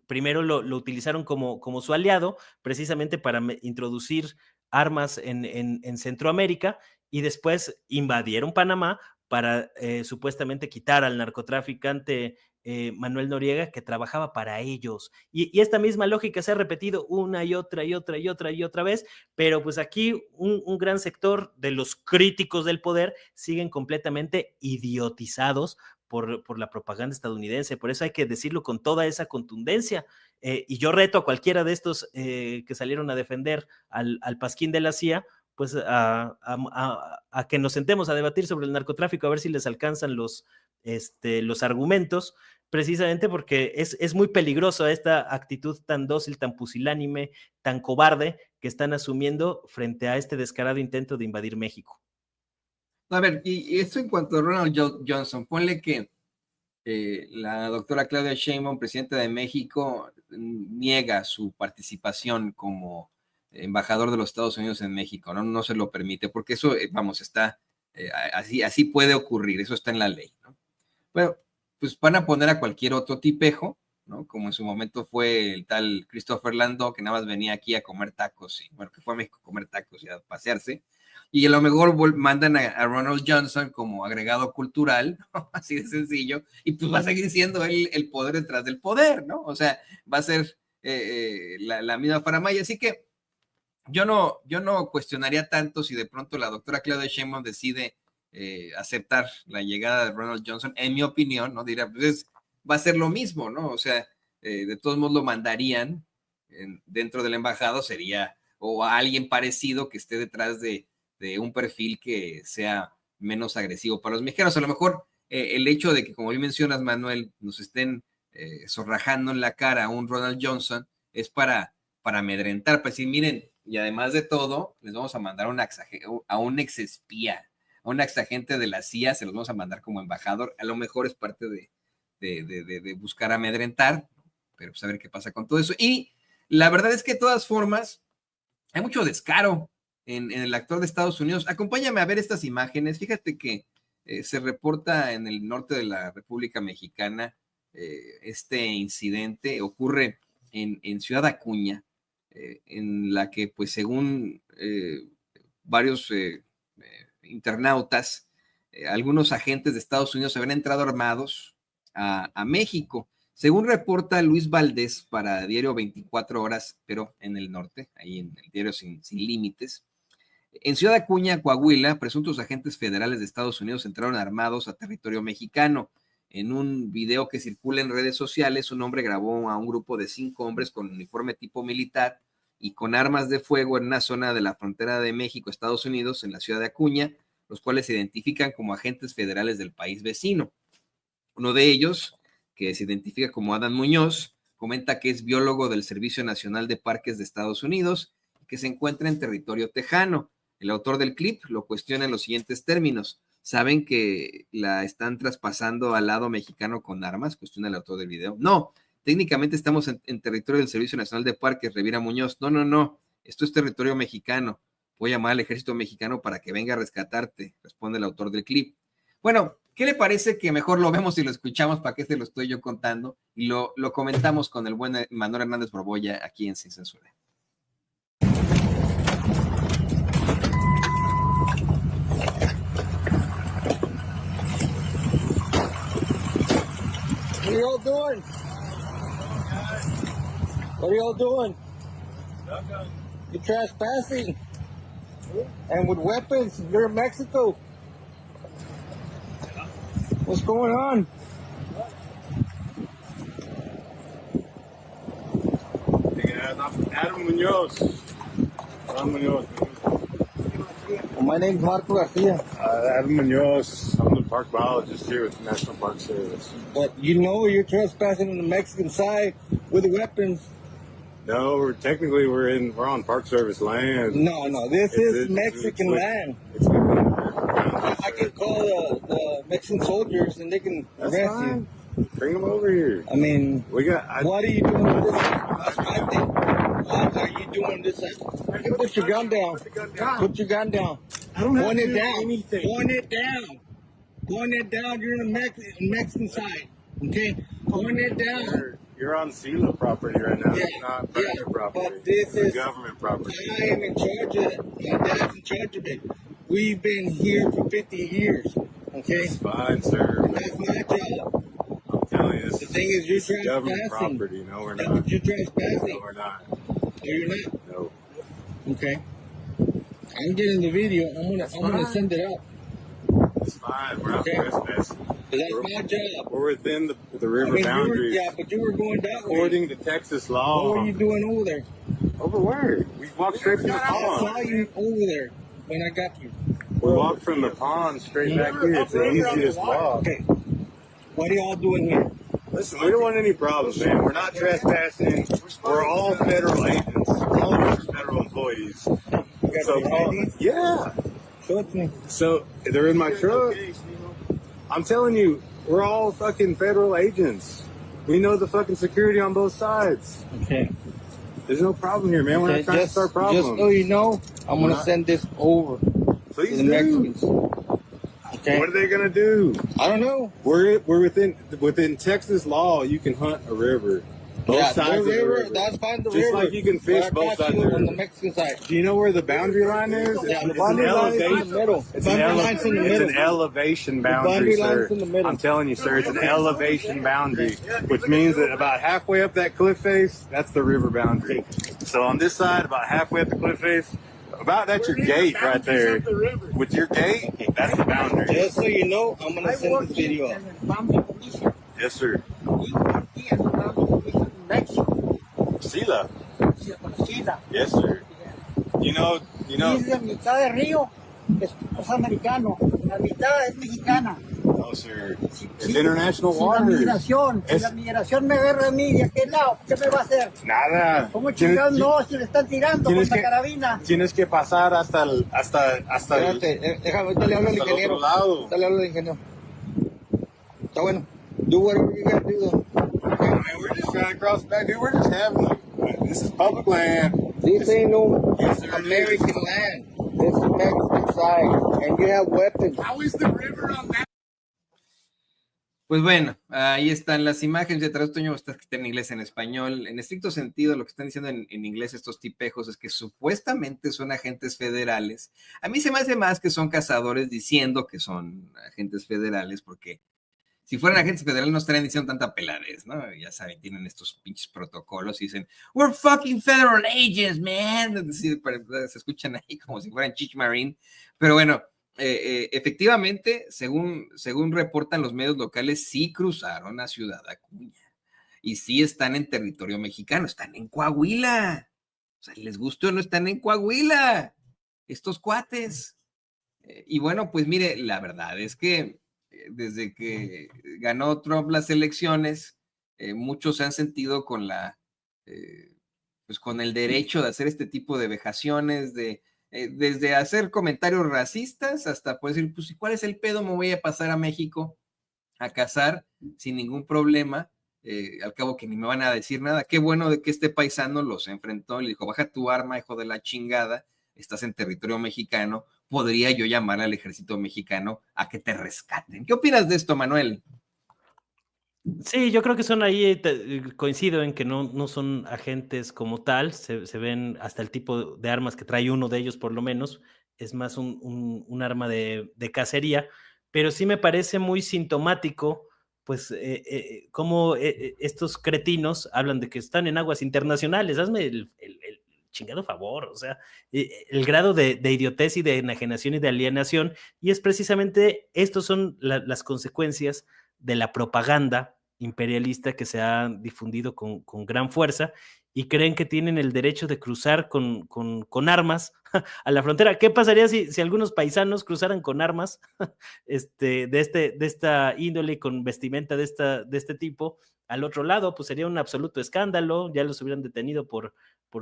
primero lo utilizaron como su aliado, precisamente para introducir armas en Centroamérica, y después invadieron Panamá para supuestamente quitar al narcotraficante Manuel Noriega, que trabajaba para ellos. Y esta misma lógica se ha repetido una y otra y otra y otra y otra vez, pero pues aquí un gran sector de los críticos del poder siguen completamente idiotizados por la propaganda estadounidense. Por eso hay que decirlo con toda esa contundencia. Y yo reto a cualquiera de estos que salieron a defender al pasquín de la CIA, pues a que nos sentemos a debatir sobre el narcotráfico, a ver si les alcanzan los argumentos, precisamente porque es muy peligroso esta actitud tan dócil, tan pusilánime, tan cobarde, que están asumiendo frente a este descarado intento de invadir México. A ver, y esto en cuanto a Ronald Johnson, ponle que la doctora Claudia Sheinbaum, presidenta de México, niega su participación como embajador de los Estados Unidos en México, no se lo permite, porque eso, vamos, está, así puede ocurrir, eso está en la ley, ¿no? Bueno, pues van a poner a cualquier otro tipejo, ¿no? Como en su momento fue el tal Christopher Landau, que nada más venía aquí a comer tacos, y bueno, que fue a México a comer tacos y a pasearse, y a lo mejor mandan a Ronald Johnson como agregado cultural, ¿no? Así de sencillo, y pues va a seguir siendo él el poder detrás del poder, ¿no? O sea, va a ser la misma faramaya, así que yo no cuestionaría tanto si de pronto la doctora Claudia Sheinbaum decide aceptar la llegada de Ronald Johnson, en mi opinión, ¿no? Diría, pues va a ser lo mismo, ¿no? O sea, de todos modos lo mandarían dentro de la embajada, sería, o a alguien parecido que esté detrás de un perfil que sea menos agresivo para los mexicanos. A lo mejor el hecho de que, como bien mencionas, Manuel, nos estén zorrajando en la cara a un Ronald Johnson es para amedrentar, para decir, miren, y además de todo, les vamos a mandar a un exespía, a un exagente de la CIA, se los vamos a mandar como embajador. A lo mejor es parte de buscar amedrentar, pero pues a ver qué pasa con todo eso. Y la verdad es que de todas formas, hay mucho descaro en el actor de Estados Unidos. Acompáñame a ver estas imágenes. Fíjate que se reporta en el norte de la República Mexicana este incidente. Ocurre en Ciudad Acuña, en la que, pues, según varios internautas, algunos agentes de Estados Unidos habían entrado armados a México. Según reporta Luis Valdés para Diario 24 Horas, pero en el norte, ahí en el diario Sin Límites, en Ciudad Acuña, Coahuila, presuntos agentes federales de Estados Unidos entraron armados a territorio mexicano. En un video que circula en redes sociales, un hombre grabó a un grupo de 5 hombres con uniforme tipo militar y con armas de fuego en una zona de la frontera de México, Estados Unidos, en la ciudad de Acuña, los cuales se identifican como agentes federales del país vecino. Uno de ellos, que se identifica como Adán Muñoz, comenta que es biólogo del Servicio Nacional de Parques de Estados Unidos y que se encuentra en territorio tejano. El autor del clip lo cuestiona en los siguientes términos. ¿Saben que la están traspasando al lado mexicano con armas? Cuestiona el autor del video. No, técnicamente estamos en territorio del Servicio Nacional de Parques, Revira Muñoz. No, esto es territorio mexicano. Voy a llamar al ejército mexicano para que venga a rescatarte, responde el autor del clip. Bueno, ¿qué le parece que mejor lo vemos y lo escuchamos? ¿Para qué se lo estoy yo contando? Y lo comentamos con el buen Manuel Hernández Borbolla aquí en Sin Censura. What are y'all doing? What are y'all doing? You're trespassing. And with weapons, you're in Mexico. What's going on? Adam Munoz. Adam Munoz. My name's Marco Garcia. Adam Munoz. I'm the park biologist here with the National Park Service. But you know you're trespassing on the Mexican side with weapons. No, we're on Park Service land. No, this is Mexican land. I can call the Mexican soldiers and they can arrest you. Bring them over here. I mean, what are you doing with this? That's my thing. What are you doing this? Put your gun down. Put your gun down. I don't have Point to it do down. anything. Point it down. Point it down. You're in the Mexican side. Okay? Point it down. You're on CELA property right now. Yeah, It's not private property. But this is government property. I am in charge of it. My dad's in charge of it. We've been here for 50 years. Okay? It's fine, sir. That's my job. I'm telling you, The thing is, you're trespassing. government property. No, we're Yeah, not. but you're trespassing. No, we're not. No, you're not. No. Okay. I'm getting the video. I'm gonna send it out. It's fine. We're not Okay. trespassing. That's my job. We're within the river boundaries. But you were going that way. According to Texas law. What were you doing over there? Over where? We walked straight from the I saw pond. you over there when I got you. We walked from the pond straight back here. It's the easiest walk. Okay. What are y'all doing here? Listen, we don't want any problems, man. We're not trespassing. We're all federal agents. All of us are federal employees. employees. You got So, the ID? yeah. Show it to me. So they're in my truck. I'm telling you, we're all fucking federal agents. We know the fucking security on both sides. Okay. There's no problem here, man. We're not trying to start Just so problems. you know, I'm gonna send this over to Please the do. Mexicans. Okay. What are they gonna do? I don't know. We're within Texas law. You can hunt a river. Both sides the of the river, river. that's fine. The Just river. like you can fish But I both got sides you of the on the river. Mexican side. Do you know where the boundary line is? Yeah, the It's boundary an line's in the elevation. middle. It's The an, boundary line's in the it's middle. an elevation boundary, boundary sir. line's in the middle. I'm telling you, sir, it's an elevation boundary, which means that about halfway up that cliff face, that's the river boundary. So on this side, about halfway up the cliff face, about that's your gate right there. With your gate, that's the boundary. Just so you know, I'm gonna send this video out. Yes, sir. Sila. Yes, sir. You know. Dice la mitad de río es americano, la mitad es mexicana. No, sir. It's international Si la waters. migración, si Es- la migración me agarra a mí de aquel lado, ¿qué me va a hacer? Nada. ¿Cómo chingados no? Si le están tirando con tienes la que- carabina. Tienes que pasar hasta el Espérate, déjame, te le hablo al hasta el ingeniero. otro lado. Te le hablo al ingeniero. Está bueno. Do whatever you gotta do then. Man, we're just trying to cross back, dude. We're just having this is public land. This ain't no Yes, sir. American land. This is Mexican side. And you have weapons. How is the river on that? Pues bueno, ahí están las imágenes. De traducción está escrita en inglés, en español. En estricto sentido, lo que están diciendo en inglés estos tipejos es que supuestamente son agentes federales. A mí se me hace más que son cazadores diciendo que son agentes federales, porque si fueran agentes federales no estarían diciendo tanta peladez, ¿no? Ya saben, tienen estos pinches protocolos y dicen, we're fucking federal agents, man. Es decir, se escuchan ahí como si fueran Chich Marine. Pero bueno, efectivamente, según reportan los medios locales, sí cruzaron a Ciudad Acuña y sí están en territorio mexicano, están en Coahuila. O sea, les guste o no, están en Coahuila estos cuates. Y bueno, pues mire, la verdad es que desde que ganó Trump las elecciones, muchos se han sentido con pues con el derecho de hacer este tipo de vejaciones, desde hacer comentarios racistas hasta pues decir, pues ¿cuál es el pedo? Me voy a pasar a México a cazar sin ningún problema, al cabo que ni me van a decir nada. Qué bueno de que este paisano los enfrentó y le dijo, baja tu arma, hijo de la chingada, estás en territorio mexicano, podría yo llamar al ejército mexicano a que te rescaten. ¿Qué opinas de esto, Manuel? Sí, yo creo que son ahí, coincido en que no son agentes como tal, se ven hasta el tipo de armas que trae uno de ellos por lo menos, es más un arma de cacería, pero sí me parece muy sintomático, pues, cómo estos cretinos hablan de que están en aguas internacionales, hazme el chingado favor, o sea, el grado de idiotez y de enajenación y de alienación, y es precisamente, estos son las consecuencias de la propaganda imperialista que se ha difundido con gran fuerza y creen que tienen el derecho de cruzar con armas a la frontera. ¿Qué pasaría si algunos paisanos cruzaran con armas de esta índole y con vestimenta de este tipo al otro lado? Pues sería un absoluto escándalo, ya los hubieran detenido por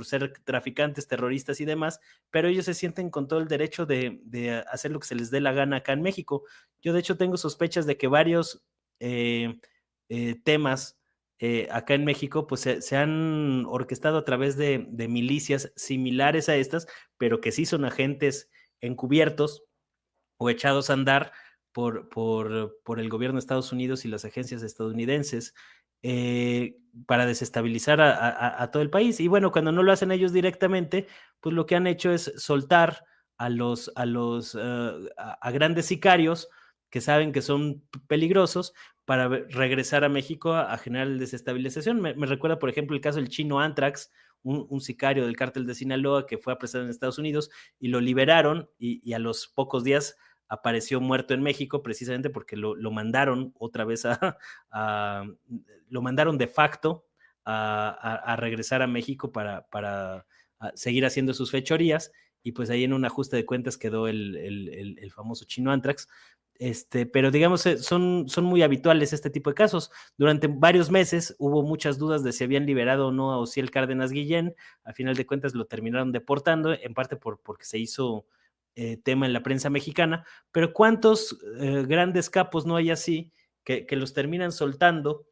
ser traficantes, terroristas y demás, pero ellos se sienten con todo el derecho de hacer lo que se les dé la gana acá en México. Yo de hecho tengo sospechas de que varios temas acá en México pues se han orquestado a través de milicias similares a estas, pero que sí son agentes encubiertos o echados a andar por el gobierno de Estados Unidos y las agencias estadounidenses para desestabilizar a todo el país. Y bueno, cuando no lo hacen ellos directamente, pues lo que han hecho es soltar a grandes sicarios que saben que son peligrosos para regresar a México a generar desestabilización. Me recuerda, por ejemplo, el caso del chino Antrax, un sicario del cártel de Sinaloa que fue apresado en Estados Unidos y lo liberaron y a los pocos días apareció muerto en México precisamente porque lo mandaron otra vez lo mandaron de facto a regresar a México para seguir haciendo sus fechorías y pues ahí en un ajuste de cuentas quedó el famoso chino Antrax. Pero digamos, son muy habituales este tipo de casos. Durante varios meses hubo muchas dudas de si habían liberado o no a Osiel Cárdenas Guillén. A final de cuentas lo terminaron deportando, en parte porque se hizo tema en la prensa mexicana, pero ¿cuántos grandes capos no hay así que los terminan soltando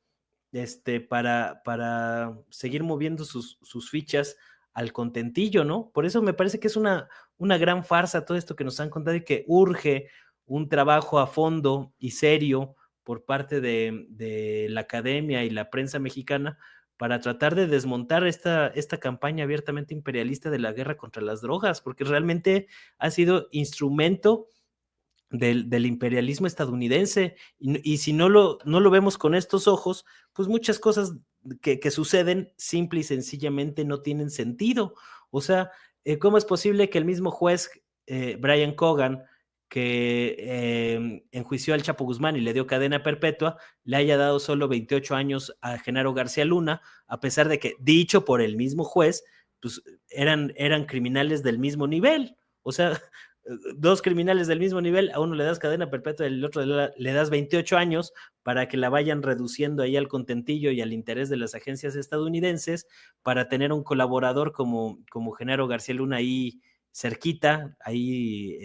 para seguir moviendo sus fichas al contentillo, ¿no? Por eso me parece que es una gran farsa todo esto que nos han contado y que urge un trabajo a fondo y serio por parte de la academia y la prensa mexicana para tratar de desmontar esta campaña abiertamente imperialista de la guerra contra las drogas, porque realmente ha sido instrumento del imperialismo estadounidense, y si no lo vemos con estos ojos, pues muchas cosas que suceden simple y sencillamente no tienen sentido. O sea, ¿cómo es posible que el mismo juez Brian Cogan, que enjuició al Chapo Guzmán y le dio cadena perpetua, le haya dado solo 28 años a Genaro García Luna, a pesar de que, dicho por el mismo juez, pues eran criminales del mismo nivel? O sea, dos criminales del mismo nivel, a uno le das cadena perpetua y al otro le das 28 años para que la vayan reduciendo ahí al contentillo y al interés de las agencias estadounidenses, para tener un colaborador como Genaro García Luna ahí cerquita, ahí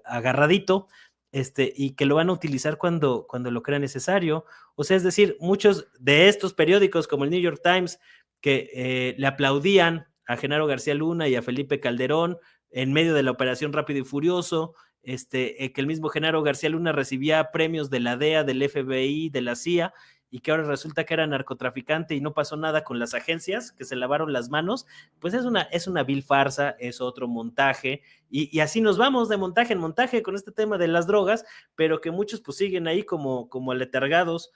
agarradito, y que lo van a utilizar cuando lo crea necesario. O sea, es decir, muchos de estos periódicos como el New York Times, que le aplaudían a Genaro García Luna y a Felipe Calderón en medio de la operación Rápido y Furioso, que el mismo Genaro García Luna recibía premios de la DEA, del FBI, de la CIA, y que ahora resulta que era narcotraficante y no pasó nada con las agencias, que se lavaron las manos, pues es una vil farsa, es otro montaje, y así nos vamos de montaje en montaje con este tema de las drogas, pero que muchos pues siguen ahí como aletargados,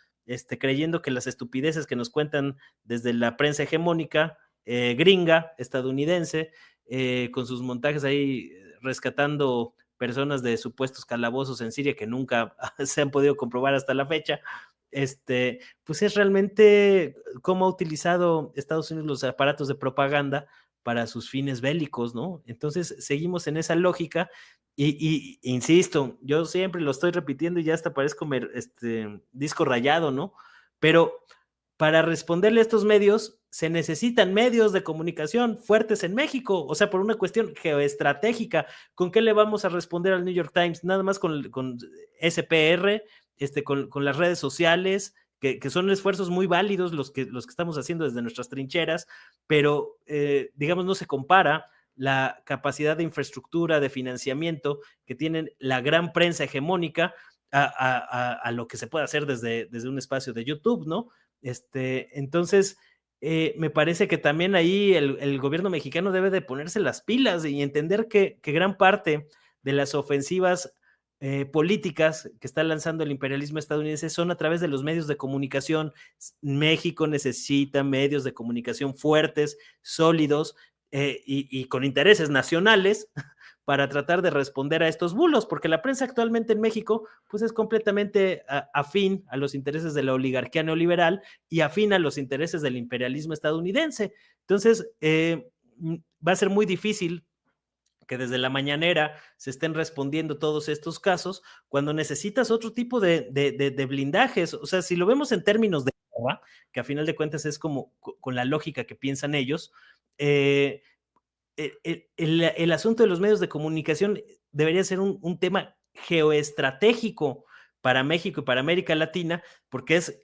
creyendo que las estupideces que nos cuentan desde la prensa hegemónica, gringa, estadounidense, con sus montajes ahí rescatando personas de supuestos calabozos en Siria que nunca se han podido comprobar hasta la fecha, pues es realmente cómo ha utilizado Estados Unidos los aparatos de propaganda para sus fines bélicos, ¿no? Entonces seguimos en esa lógica y insisto, yo siempre lo estoy repitiendo y ya hasta parezco disco rayado, ¿no? Pero para responderle a estos medios se necesitan medios de comunicación fuertes en México, o sea, por una cuestión geoestratégica. ¿Con qué le vamos a responder al New York Times? Nada más con SPR, con las redes sociales, que son esfuerzos muy válidos los que estamos haciendo desde nuestras trincheras, pero digamos no se compara la capacidad de infraestructura, de financiamiento que tienen la gran prensa hegemónica a lo que se puede hacer desde un espacio de YouTube, ¿no? Entonces, me parece que también ahí el gobierno mexicano debe de ponerse las pilas y entender que gran parte de las ofensivas políticas que está lanzando el imperialismo estadounidense son a través de los medios de comunicación. México necesita medios de comunicación fuertes, sólidos y con intereses nacionales para tratar de responder a estos bulos, porque la prensa actualmente en México pues es completamente afín a los intereses de la oligarquía neoliberal y afín a los intereses del imperialismo estadounidense. Entonces, va a ser muy difícil que desde la mañanera se estén respondiendo todos estos casos cuando necesitas otro tipo de blindajes. O sea, si lo vemos en términos de guerra, que a final de cuentas es como con la lógica que piensan ellos, el asunto de los medios de comunicación debería ser un tema geoestratégico para México y para América Latina, porque es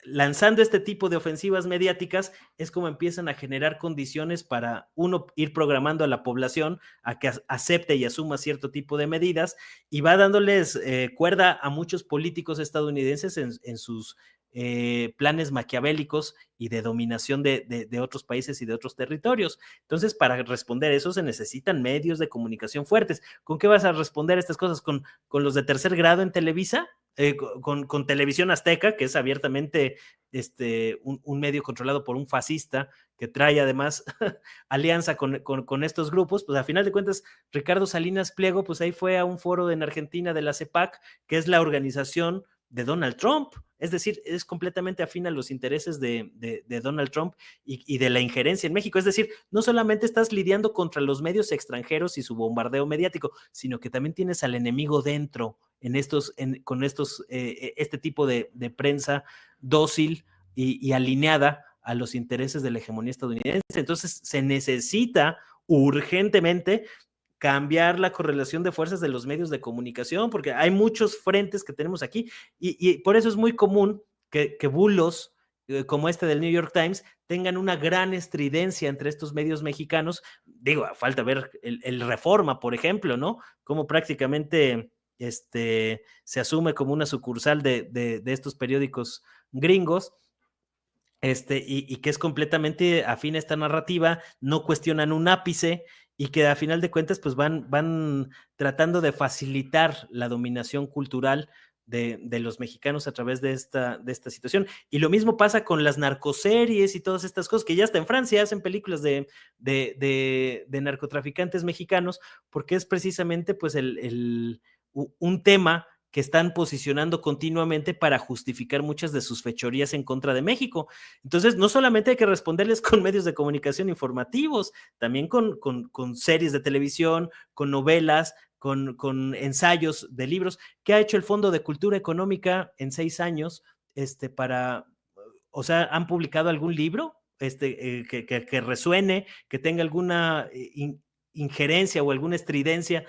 lanzando este tipo de ofensivas mediáticas es como empiezan a generar condiciones para uno ir programando a la población a que acepte y asuma cierto tipo de medidas, y va dándoles cuerda a muchos políticos estadounidenses en sus planes maquiavélicos y de dominación de otros países y de otros territorios. Entonces, para responder a eso se necesitan medios de comunicación fuertes. ¿Con qué vas a responder estas cosas? ¿Con los de tercer grado en Televisa? Con Televisión Azteca, que es abiertamente un medio controlado por un fascista que trae además alianza con estos grupos. Pues a final de cuentas, Ricardo Salinas Pliego, pues ahí fue a un foro en Argentina de la CEPAC, que es la organización de Donald Trump, es decir, es completamente afín a los intereses de Donald Trump y de la injerencia en México. Es decir, no solamente estás lidiando contra los medios extranjeros y su bombardeo mediático, sino que también tienes al enemigo dentro, con este tipo de prensa dócil y alineada a los intereses de la hegemonía estadounidense. Entonces se necesita urgentemente cambiar la correlación de fuerzas de los medios de comunicación, porque hay muchos frentes que tenemos aquí, y por eso es muy común que bulos como este del New York Times tengan una gran estridencia entre estos medios mexicanos. Digo, falta ver el Reforma, por ejemplo, ¿no? Como prácticamente se asume como una sucursal de estos periódicos gringos, y que es completamente afín a esta narrativa, no cuestionan un ápice, y que a final de cuentas pues van tratando de facilitar la dominación cultural de los mexicanos a través de esta situación. Y lo mismo pasa con las narcoseries y todas estas cosas, que ya hasta en Francia hacen películas de narcotraficantes mexicanos, porque es precisamente pues un tema que están posicionando continuamente para justificar muchas de sus fechorías en contra de México. Entonces, no solamente hay que responderles con medios de comunicación informativos, también con series de televisión, con novelas, con ensayos de libros. ¿Qué ha hecho el Fondo de Cultura Económica en 6 años o sea, han publicado algún libro que resuene, que tenga alguna injerencia o alguna estridencia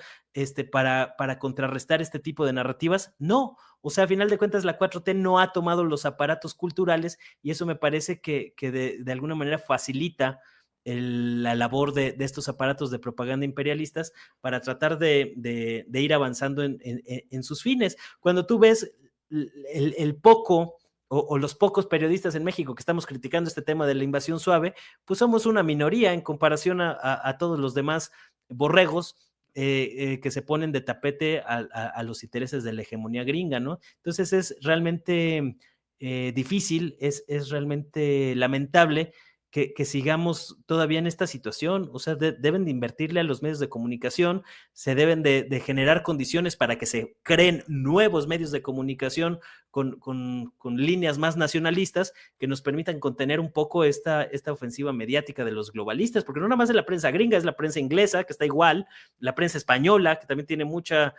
para contrarrestar este tipo de narrativas? No. O sea, a final de cuentas la 4T no ha tomado los aparatos culturales, y eso me parece que de alguna manera facilita la labor de estos aparatos de propaganda imperialistas para tratar de ir avanzando en sus fines. Cuando tú ves el poco o los pocos periodistas en México que estamos criticando este tema de la invasión suave, pues somos una minoría en comparación a todos los demás borregos que se ponen de tapete a los intereses de la hegemonía gringa, ¿no? Entonces es realmente difícil, es realmente lamentable que sigamos todavía en esta situación. O sea, deben de invertirle a los medios de comunicación, se deben de generar condiciones para que se creen nuevos medios de comunicación con líneas más nacionalistas que nos permitan contener un poco esta ofensiva mediática de los globalistas, porque no nada más es la prensa gringa, es la prensa inglesa, que está igual, la prensa española, que también tiene mucha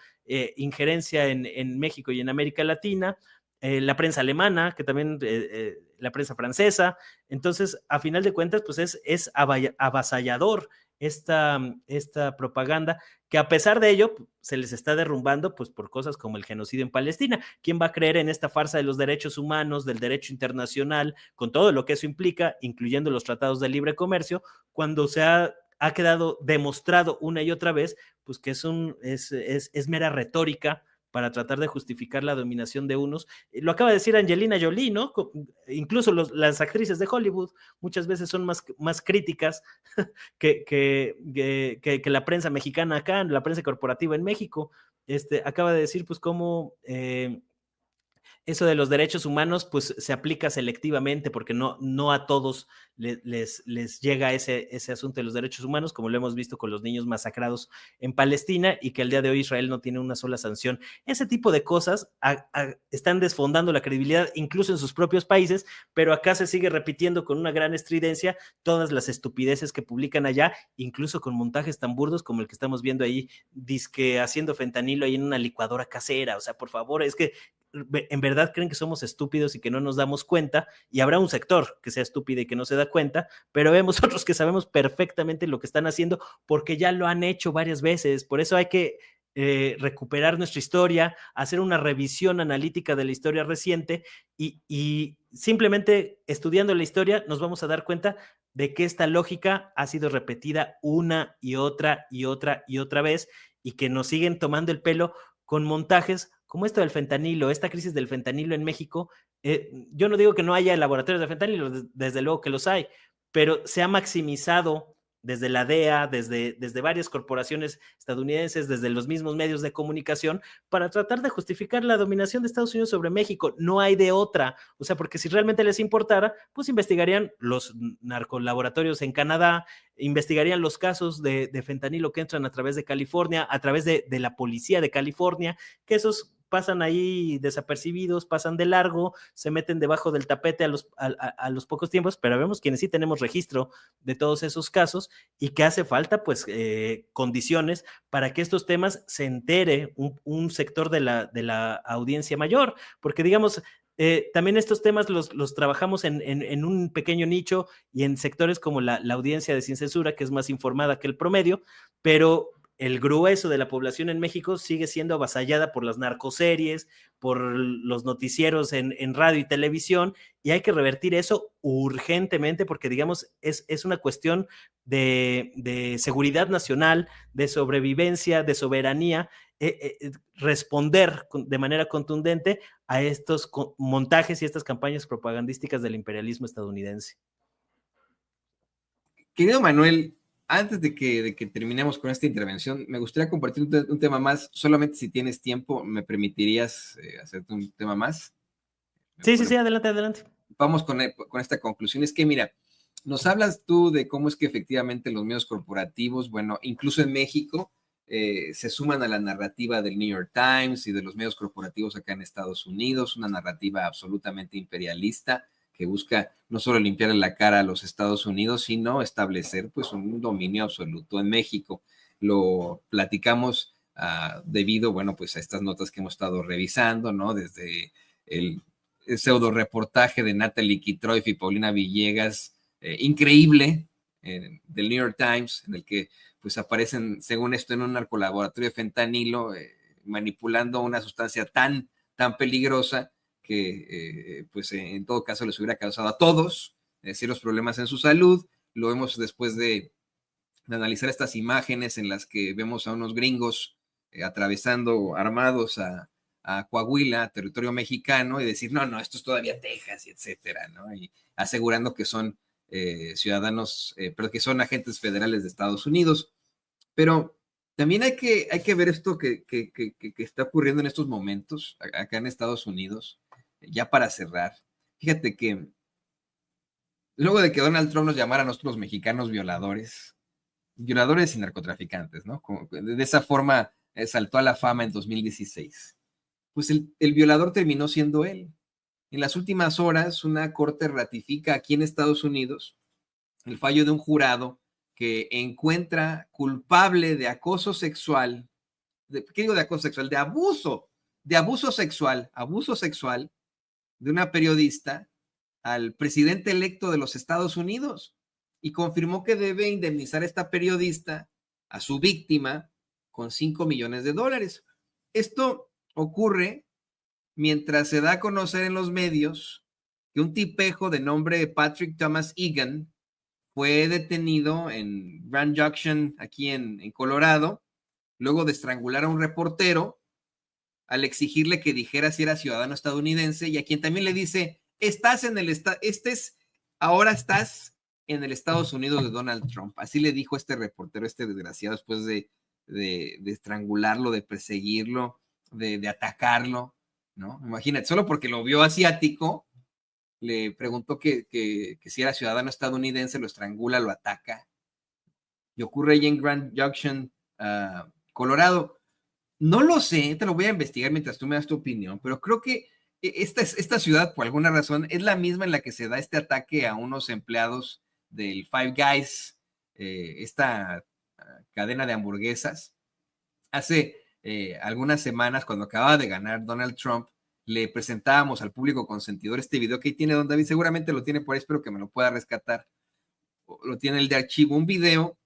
injerencia en México y en América Latina, la prensa alemana, que también la prensa francesa. Entonces, a final de cuentas, pues es avasallador esta propaganda, que a pesar de ello se les está derrumbando pues por cosas como el genocidio en Palestina. ¿Quién va a creer en esta farsa de los derechos humanos, del derecho internacional, con todo lo que eso implica, incluyendo los tratados de libre comercio, cuando se ha quedado demostrado una y otra vez pues que es mera retórica para tratar de justificar la dominación de unos? Lo acaba de decir Angelina Jolie, ¿no? Incluso las actrices de Hollywood muchas veces son más críticas que la prensa mexicana acá, la prensa corporativa en México. Acaba de decir pues cómo eso de los derechos humanos pues se aplica selectivamente, porque no a todos les llega ese asunto de los derechos humanos, como lo hemos visto con los niños masacrados en Palestina, y que al día de hoy Israel no tiene una sola sanción. Ese tipo de cosas están desfondando la credibilidad incluso en sus propios países, pero acá se sigue repitiendo con una gran estridencia todas las estupideces que publican allá, incluso con montajes tan burdos como el que estamos viendo ahí, dizque haciendo fentanilo ahí en una licuadora casera. O sea, por favor, es que en verdad creen que somos estúpidos y que no nos damos cuenta, y habrá un sector que sea estúpido y que no se da cuenta, pero vemos otros que sabemos perfectamente lo que están haciendo porque ya lo han hecho varias veces. Por eso hay que recuperar nuestra historia, hacer una revisión analítica de la historia reciente, y simplemente estudiando la historia nos vamos a dar cuenta de que esta lógica ha sido repetida una y otra y otra y otra vez, y que nos siguen tomando el pelo con montajes como esto del fentanilo, esta crisis del fentanilo en México. Yo no digo que no haya laboratorios de fentanilo, desde luego que los hay, pero se ha maximizado desde la DEA, desde varias corporaciones estadounidenses, desde los mismos medios de comunicación, para tratar de justificar la dominación de Estados Unidos sobre México. No hay de otra. O sea, porque si realmente les importara, pues investigarían los narcolaboratorios en Canadá, investigarían los casos de fentanilo que entran a través de California, a través de la policía de California, que esos pasan ahí desapercibidos, pasan de largo, se meten debajo del tapete a los pocos tiempos, pero vemos quienes sí tenemos registro de todos esos casos y que hace falta pues condiciones para que estos temas se entere un sector de la audiencia mayor, porque digamos, también estos temas los trabajamos en un pequeño nicho y en sectores como la audiencia de Sin Censura, que es más informada que el promedio, pero el grueso de la población en México sigue siendo avasallada por las narcoseries, por los noticieros en radio y televisión, y hay que revertir eso urgentemente porque, digamos, es una cuestión de seguridad nacional, de sobrevivencia, de soberanía, responder de manera contundente a estos montajes y estas campañas propagandísticas del imperialismo estadounidense. Querido Manuel, antes de que terminemos con esta intervención, me gustaría compartir un tema más. Solamente si tienes tiempo, ¿me permitirías hacerte un tema más? Sí, adelante. Vamos con esta conclusión. Es que, mira, nos hablas tú de cómo es que efectivamente los medios corporativos, bueno, incluso en México, se suman a la narrativa del New York Times y de los medios corporativos acá en Estados Unidos, una narrativa absolutamente imperialista que busca no solo limpiarle la cara a los Estados Unidos, sino establecer pues un dominio absoluto en México. Lo platicamos debido, bueno, pues a estas notas que hemos estado revisando, ¿no? Desde el pseudo reportaje de Natalie Kitroif y Paulina Villegas, increíble, del New York Times, en el que pues aparecen, según esto, en un narcolaboratorio de fentanilo, manipulando una sustancia tan peligrosa que pues en todo caso les hubiera causado a todos serios problemas en su salud. Lo vemos después de analizar estas imágenes en las que vemos a unos gringos atravesando armados a Coahuila, territorio mexicano, y decir, no, esto es todavía Texas, y etcétera, ¿no? Y asegurando que son ciudadanos, pero que son agentes federales de Estados Unidos. Pero también hay que ver esto que está ocurriendo en estos momentos acá en Estados Unidos. Ya para cerrar, fíjate que luego de que Donald Trump nos llamara a nosotros mexicanos violadores y narcotraficantes, ¿no? De esa forma saltó a la fama en 2016. Pues el violador terminó siendo él. En las últimas horas, una corte ratifica aquí en Estados Unidos el fallo de un jurado que encuentra culpable de acoso sexual, ¿qué digo de acoso sexual? De abuso sexual de una periodista al presidente electo de los Estados Unidos, y confirmó que debe indemnizar a esta periodista, a su víctima, con $5 millones. Esto ocurre mientras se da a conocer en los medios que un tipejo de nombre Patrick Thomas Egan fue detenido en Grand Junction, aquí en Colorado, luego de estrangular a un reportero al exigirle que dijera si era ciudadano estadounidense, y a quien también le dice, ahora estás en el Estados Unidos de Donald Trump. Así le dijo este reportero, este desgraciado, después de estrangularlo, de perseguirlo, de atacarlo, ¿no? Imagínate, solo porque lo vio asiático, le preguntó que si era ciudadano estadounidense, lo estrangula, lo ataca. Y ocurre ahí en Grand Junction, Colorado. No lo sé, te lo voy a investigar mientras tú me das tu opinión, pero creo que esta ciudad, por alguna razón, es la misma en la que se da este ataque a unos empleados del Five Guys, esta cadena de hamburguesas. Hace algunas semanas, cuando acababa de ganar Donald Trump, le presentábamos al público consentidor este video que ahí tiene Don David, seguramente lo tiene por ahí, espero que me lo pueda rescatar, lo tiene el de archivo, un video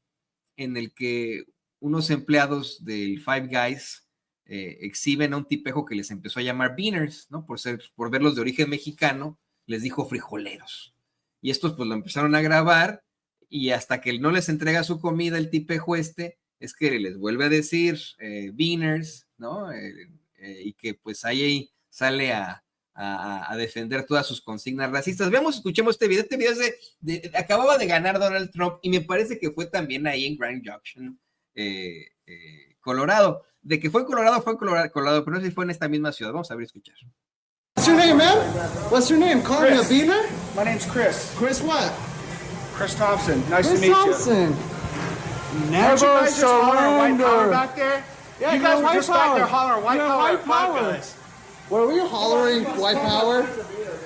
en el que unos empleados del Five Guys exhiben a un tipejo que les empezó a llamar beaners, ¿no? Por verlos de origen mexicano, les dijo frijoleros. Y estos pues lo empezaron a grabar, y hasta que no les entrega su comida el tipejo es que les vuelve a decir beaners, ¿no? Y que pues ahí sale a defender todas sus consignas racistas. Escuchemos este video. Este video es acababa de ganar Donald Trump, y me parece que fue también ahí en Grand Junction, Colorado. De que fue en Colorado, pero no sé si fue en esta misma ciudad. Vamos a ver y escuchar. What's your name, man? What's your name? Call me a beaner? My name's Chris. Chris what? Chris Thompson. Nice Chris to meet Thompson. you. Never surrender. White power back there? Yeah, You guys you're were just back there power. hollering white You're power white at Five power. Guys. Were we hollering white power?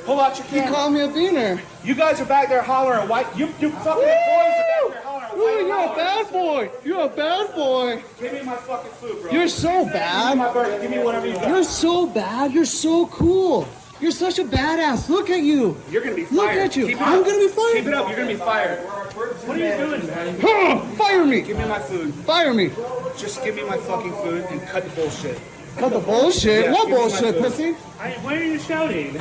Pull out your You camera. call me a beaner. You guys are back there hollering white. You fucking employees are back there hollering Ooh, white you're a power. bad boy. You're a bad boy. Give me my fucking food, bro. You're so Give me my bad. burger. Give me whatever you got. You're so bad. You're so cool. You're such a badass. Look at you. You're gonna be Look fired. at you. Keep it I'm up. gonna be fired. Keep it up. You're gonna be fired. What are you doing, man? Fire me. Give me my food. Fire me. Just give me my fucking food and cut the bullshit. Cut the bullshit. Yeah, What give me my bullshit, food. pussy? Why are you shouting?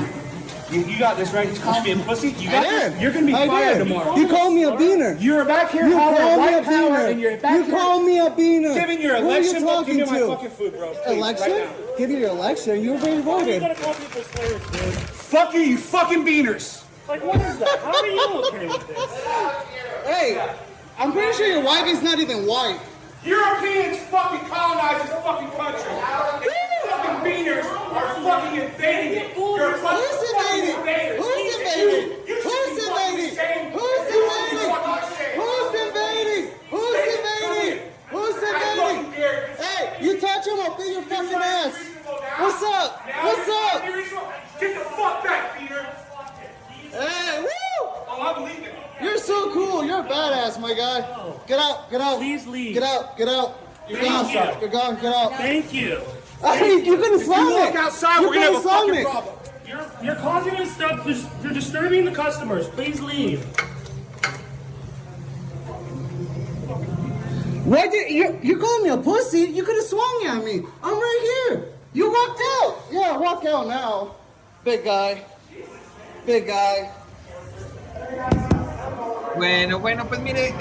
You got this, right? You called me a pussy. You I got did. this. You're gonna be I fired did. tomorrow. You called me a beaner. You're back here You hollering called me a white power, and you're beaner. back You here called me a beaner. giving your Who are you election book. Give talking me my to? fucking food, bro. Please, Election? Right now. Give you your election. You already You voted. gotta call people slurs, dude. Fuck you, you fucking beaners. Like, what is that? How are you okay with this? Hey, I'm pretty sure your wife is not even white. Europeans fucking colonized this fucking country. And you fucking beaners are fucking invading it. You're a bunch of Who's fucking invading? invaders. Who's invading? You should Who's be fucking invading? ashamed. Who's You should be invading? fucking ashamed. Who's invading? Who's invading? Who's invading? Hey, you touch him, I'll beat your fucking ass. What's up? What's up? Get the fuck back, Peter. Hey, woo! Oh, I'm leaving. You're so cool. You're a badass, my guy. Get out. Get out. Please leave. Get out. Get out. You're Thank gone. you. You're gone. Get out. Thank you. Hey, you're gonna slam You me. walk outside, You're we're gonna have a slam fucking me. problem. You're causing us stuff. You're disturbing the customers. Please leave. Why did you calling me a pussy? You could have swung at me. I'm right here. You walked out. Yeah, walk out now. Big guy. Big guy. Bueno, pues mire,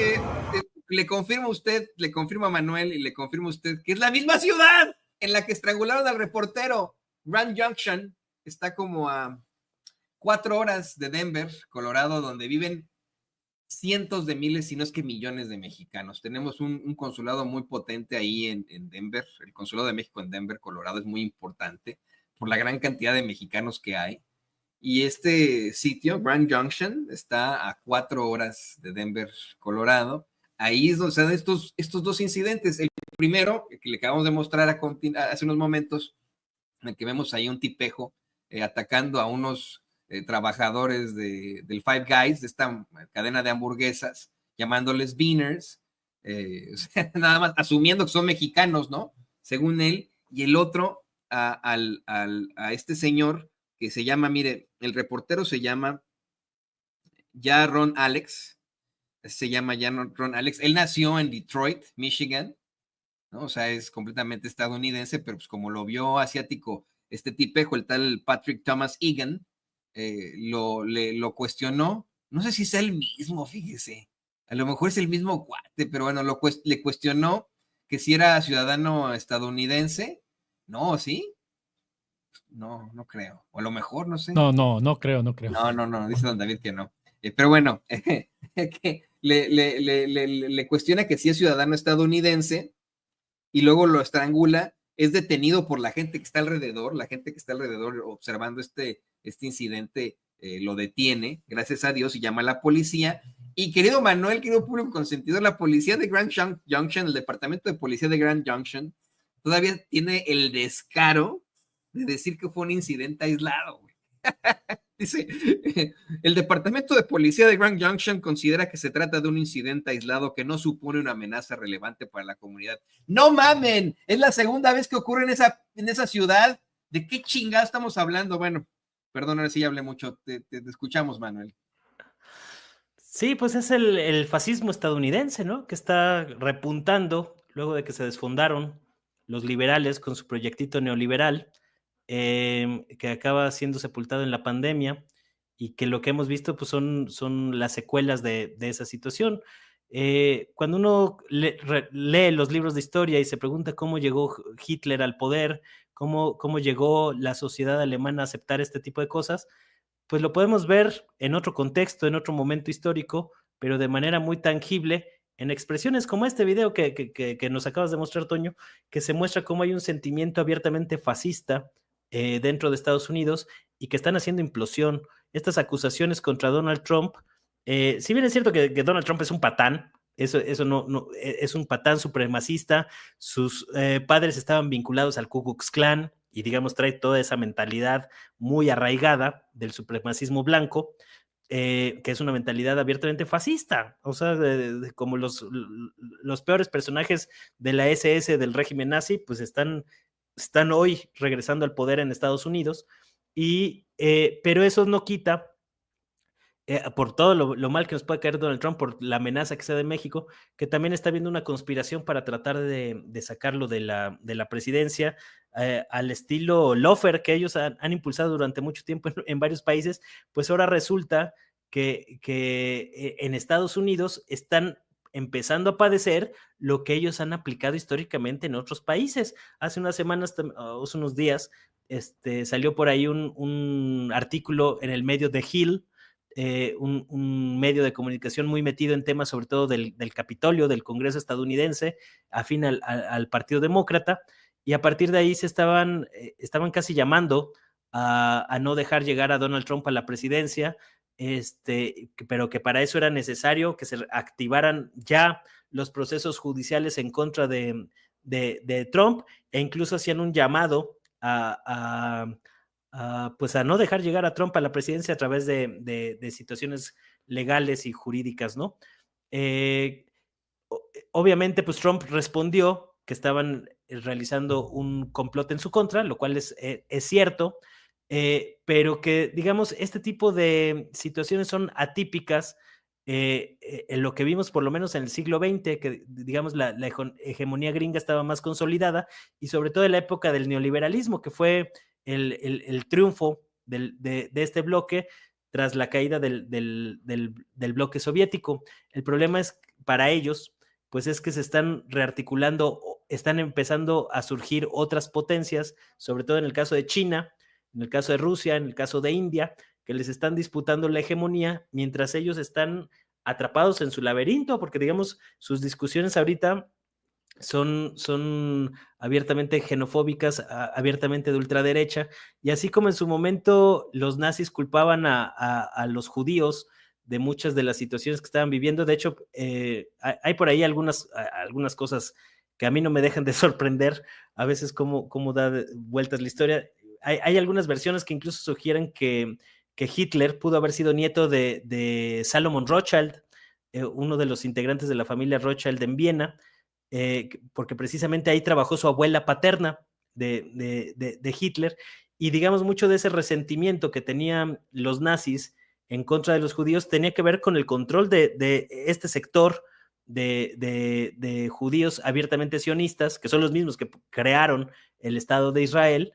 le confirmo a usted, le confirmo a Manuel y le confirmo a usted que es la misma ciudad en la que estrangularon al reportero. Grand Junction está como a 4 horas de Denver, Colorado, donde viven cientos de miles, si no es que millones de mexicanos. Tenemos un consulado muy potente ahí en Denver. El consulado de México en Denver, Colorado, es muy importante por la gran cantidad de mexicanos que hay. Y este sitio, Grand Junction, está a 4 horas de Denver, Colorado. Ahí es donde se dan estos dos incidentes. El primero, que le acabamos de mostrar hace unos momentos, en el que vemos ahí un tipejo atacando a unos trabajadores del Five Guys, de esta cadena de hamburguesas, llamándoles beaners, o sea, nada más asumiendo que son mexicanos, ¿no? Según él. Y el otro, a este señor que se llama, mire, el reportero se llama Ron Alex, Ron Alex. Él nació en Detroit, Michigan, ¿no? O sea, es completamente estadounidense, pero pues como lo vio asiático este tipejo, el tal Patrick Thomas Egan, lo cuestionó. No sé si es el mismo, fíjese. A lo mejor es el mismo cuate, pero bueno, le cuestionó que si era ciudadano estadounidense. No, ¿sí? No creo. O a lo mejor, no sé. No creo. No, dice don David que no. Pero bueno, que le cuestiona que si es ciudadano estadounidense y luego lo estrangula. Es detenido por la gente que está alrededor, observando este incidente, lo detiene, gracias a Dios, y llama a la policía. Y querido Manuel, querido público consentido, la policía de Grand Junction, el departamento de policía de Grand Junction, todavía tiene el descaro de decir que fue un incidente aislado, güey. Dice, el departamento de policía de Grand Junction considera que se trata de un incidente aislado que no supone una amenaza relevante para la comunidad. ¡No mamen! Es la segunda vez que ocurre en esa ciudad. ¿De qué chingada estamos hablando? Bueno, perdón, ahora sí ya hablé mucho. Te escuchamos, Manuel. Sí, pues es el fascismo estadounidense, ¿no? Que está repuntando luego de que se desfondaron los liberales con su proyectito neoliberal, que acaba siendo sepultado en la pandemia, y que lo que hemos visto pues son las secuelas de esa situación. Cuando uno lee los libros de historia y se pregunta cómo llegó Hitler al poder, cómo llegó la sociedad alemana a aceptar este tipo de cosas, pues lo podemos ver en otro contexto, en otro momento histórico, pero de manera muy tangible, en expresiones como este video que nos acabas de mostrar, Toño, que se muestra cómo hay un sentimiento abiertamente fascista dentro de Estados Unidos y que están haciendo implosión. Estas acusaciones contra Donald Trump, si bien es cierto que Donald Trump es un patán, Eso no es un patán supremacista. Sus padres estaban vinculados al Ku Klux Klan y, digamos, trae toda esa mentalidad muy arraigada del supremacismo blanco, que es una mentalidad abiertamente fascista, o sea, como los peores personajes de la SS del régimen nazi, pues están hoy regresando al poder en Estados Unidos, pero eso no quita, por todo lo mal que nos puede caer Donald Trump, por la amenaza que sea de México, que también está habiendo una conspiración para tratar de sacarlo de la presidencia, al estilo Lofer, que ellos han impulsado durante mucho tiempo en varios países. Pues ahora resulta que en Estados Unidos están empezando a padecer lo que ellos han aplicado históricamente en otros países. Hace unas semanas, hace unos días, salió por ahí un artículo en el medio de Hill, un medio de comunicación muy metido en temas sobre todo del Capitolio, del Congreso estadounidense, afín al Partido Demócrata, y a partir de ahí estaban casi llamando a no dejar llegar a Donald Trump a la presidencia, pero que para eso era necesario que se activaran ya los procesos judiciales en contra de Trump, e incluso hacían un llamado pues a no dejar llegar a Trump a la presidencia a través de situaciones legales y jurídicas, ¿no? Obviamente, pues Trump respondió que estaban realizando un complot en su contra, lo cual es cierto, pero que, digamos, este tipo de situaciones son atípicas en lo que vimos por lo menos en el siglo XX, que, digamos, la hegemonía gringa estaba más consolidada, y sobre todo en la época del neoliberalismo, que fue el triunfo de este bloque tras la caída del bloque soviético. El problema es, para ellos, pues es que se están rearticulando, están empezando a surgir otras potencias, sobre todo en el caso de China, en el caso de Rusia, en el caso de India, que les están disputando la hegemonía, mientras ellos están atrapados en su laberinto, porque, digamos, sus discusiones ahorita son abiertamente xenofóbicas, abiertamente de ultraderecha, y así como en su momento los nazis culpaban a los judíos de muchas de las situaciones que estaban viviendo. De hecho, hay por ahí algunas cosas que a mí no me dejan de sorprender, a veces cómo da vueltas la historia. Hay algunas versiones que incluso sugieren que Hitler pudo haber sido nieto de Salomon Rothschild, uno de los integrantes de la familia Rothschild en Viena, porque precisamente ahí trabajó su abuela paterna de Hitler, y, digamos, mucho de ese resentimiento que tenían los nazis en contra de los judíos tenía que ver con el control de este sector de judíos abiertamente sionistas, que son los mismos que crearon el Estado de Israel,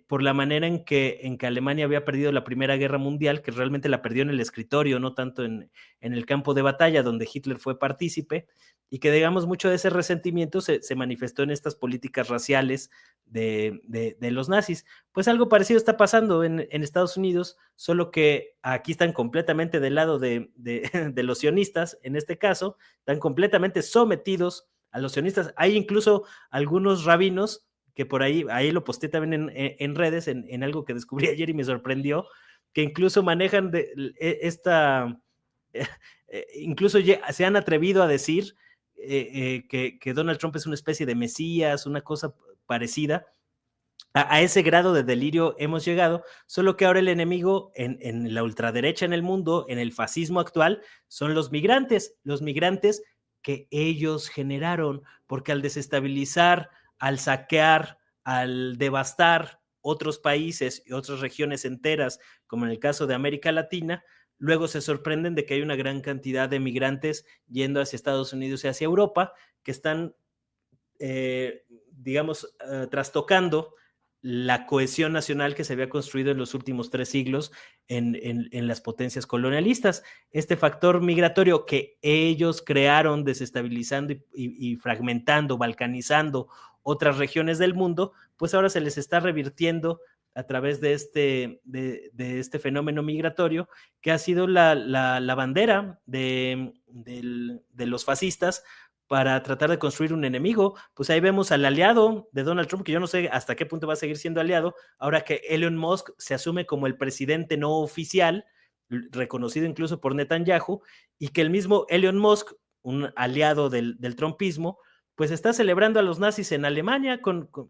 por la manera en que Alemania había perdido la Primera Guerra Mundial, que realmente la perdió en el escritorio, no tanto en el campo de batalla, donde Hitler fue partícipe, y que, digamos, mucho de ese resentimiento se manifestó en estas políticas raciales de los nazis. Pues algo parecido está pasando en Estados Unidos, solo que aquí están completamente del lado de los sionistas, en este caso, están completamente sometidos a los sionistas. Hay incluso algunos rabinos que por ahí lo posté también en redes, en algo que descubrí ayer y me sorprendió, que incluso manejan incluso se han atrevido a decir que Donald Trump es una especie de mesías, una cosa parecida. A ese grado de delirio hemos llegado, solo que ahora el enemigo en la ultraderecha en el mundo, en el fascismo actual, son los migrantes que ellos generaron, porque al desestabilizar, al saquear, al devastar otros países y otras regiones enteras, como en el caso de América Latina, luego se sorprenden de que hay una gran cantidad de migrantes yendo hacia Estados Unidos y hacia Europa, que están, digamos, trastocando la cohesión nacional que se había construido en los últimos 3 siglos en las potencias colonialistas. Este factor migratorio que ellos crearon, desestabilizando y fragmentando, balcanizando otras regiones del mundo, pues ahora se les está revirtiendo a través de este fenómeno migratorio, que ha sido la bandera de los fascistas para tratar de construir un enemigo. Pues ahí vemos al aliado de Donald Trump, que yo no sé hasta qué punto va a seguir siendo aliado, ahora que Elon Musk se asume como el presidente no oficial reconocido incluso por Netanyahu, y que el mismo Elon Musk, un aliado del trumpismo, pues está celebrando a los nazis en Alemania,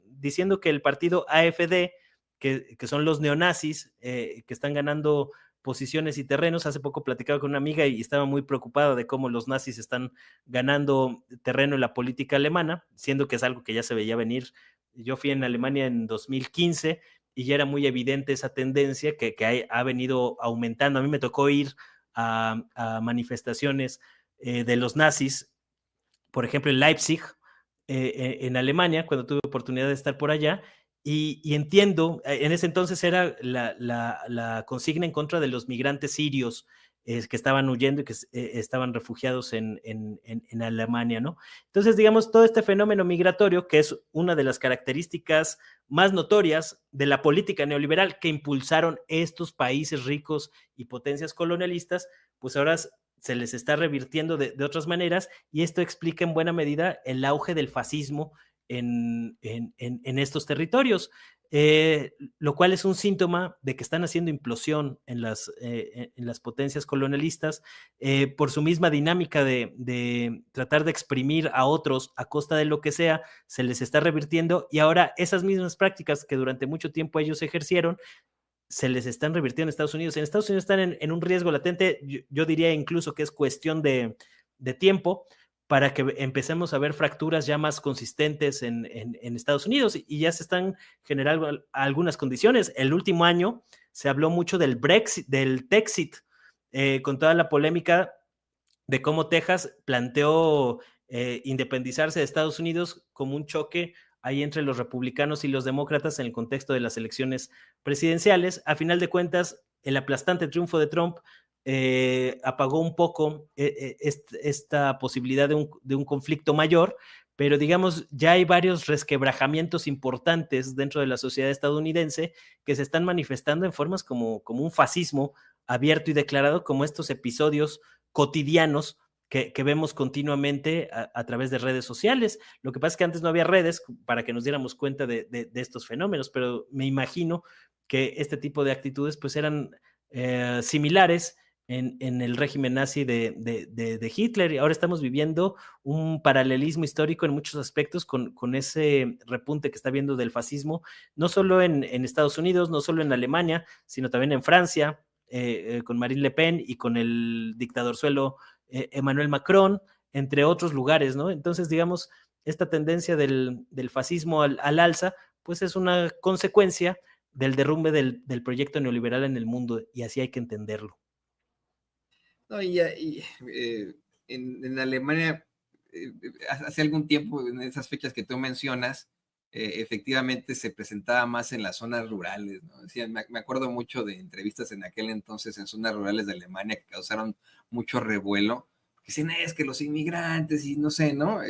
diciendo que el partido AfD, que son los neonazis, que están ganando posiciones y terrenos. Hace poco platicaba con una amiga y estaba muy preocupada de cómo los nazis están ganando terreno en la política alemana, siendo que es algo que ya se veía venir. Yo fui en Alemania en 2015 y ya era muy evidente esa tendencia que ha venido aumentando. A mí me tocó ir a manifestaciones de los nazis, por ejemplo, en Leipzig, en Alemania, cuando tuve oportunidad de estar por allá, y entiendo, en ese entonces era la consigna en contra de los migrantes sirios que estaban huyendo y que estaban refugiados en Alemania, ¿no? Entonces, digamos, todo este fenómeno migratorio, que es una de las características más notorias de la política neoliberal que impulsaron estos países ricos y potencias colonialistas, pues ahora se les está revirtiendo de otras maneras, y esto explica en buena medida el auge del fascismo en estos territorios, lo cual es un síntoma de que están haciendo implosión en las potencias colonialistas por su misma dinámica de tratar de exprimir a otros a costa de lo que sea. Se les está revirtiendo, y ahora esas mismas prácticas que durante mucho tiempo ellos ejercieron se les están revirtiendo en Estados Unidos. En Estados Unidos están en un riesgo latente. Yo diría incluso que es cuestión de tiempo para que empecemos a ver fracturas ya más consistentes en Estados Unidos, y ya se están generando algunas condiciones. El último año se habló mucho del Brexit, del Texit, con toda la polémica de cómo Texas planteó independizarse de Estados Unidos como un choque ahí entre los republicanos y los demócratas en el contexto de las elecciones presidenciales. A final de cuentas, el aplastante triunfo de Trump apagó un poco esta posibilidad de un conflicto mayor, pero digamos, ya hay varios resquebrajamientos importantes dentro de la sociedad estadounidense que se están manifestando en formas como un fascismo abierto y declarado, como estos episodios cotidianos que vemos continuamente a través de redes sociales. Lo que pasa es que antes no había redes para que nos diéramos cuenta de estos fenómenos, pero me imagino que este tipo de actitudes pues eran similares en el régimen nazi de Hitler, y ahora estamos viviendo un paralelismo histórico en muchos aspectos con ese repunte que está viendo del fascismo, no solo en Estados Unidos, no solo en Alemania, sino también en Francia, con Marine Le Pen y con el dictadorzuelo Emmanuel Macron, entre otros lugares, ¿no? Entonces, digamos, esta tendencia del fascismo al alza, pues es una consecuencia del derrumbe del proyecto neoliberal en el mundo, y así hay que entenderlo. No, en Alemania, hace algún tiempo, en esas fechas que tú mencionas, efectivamente se presentaba más en las zonas rurales, ¿no? Decía, me acuerdo mucho de entrevistas en aquel entonces en zonas rurales de Alemania que causaron mucho revuelo. Dicen, es que los inmigrantes y no sé, ¿no?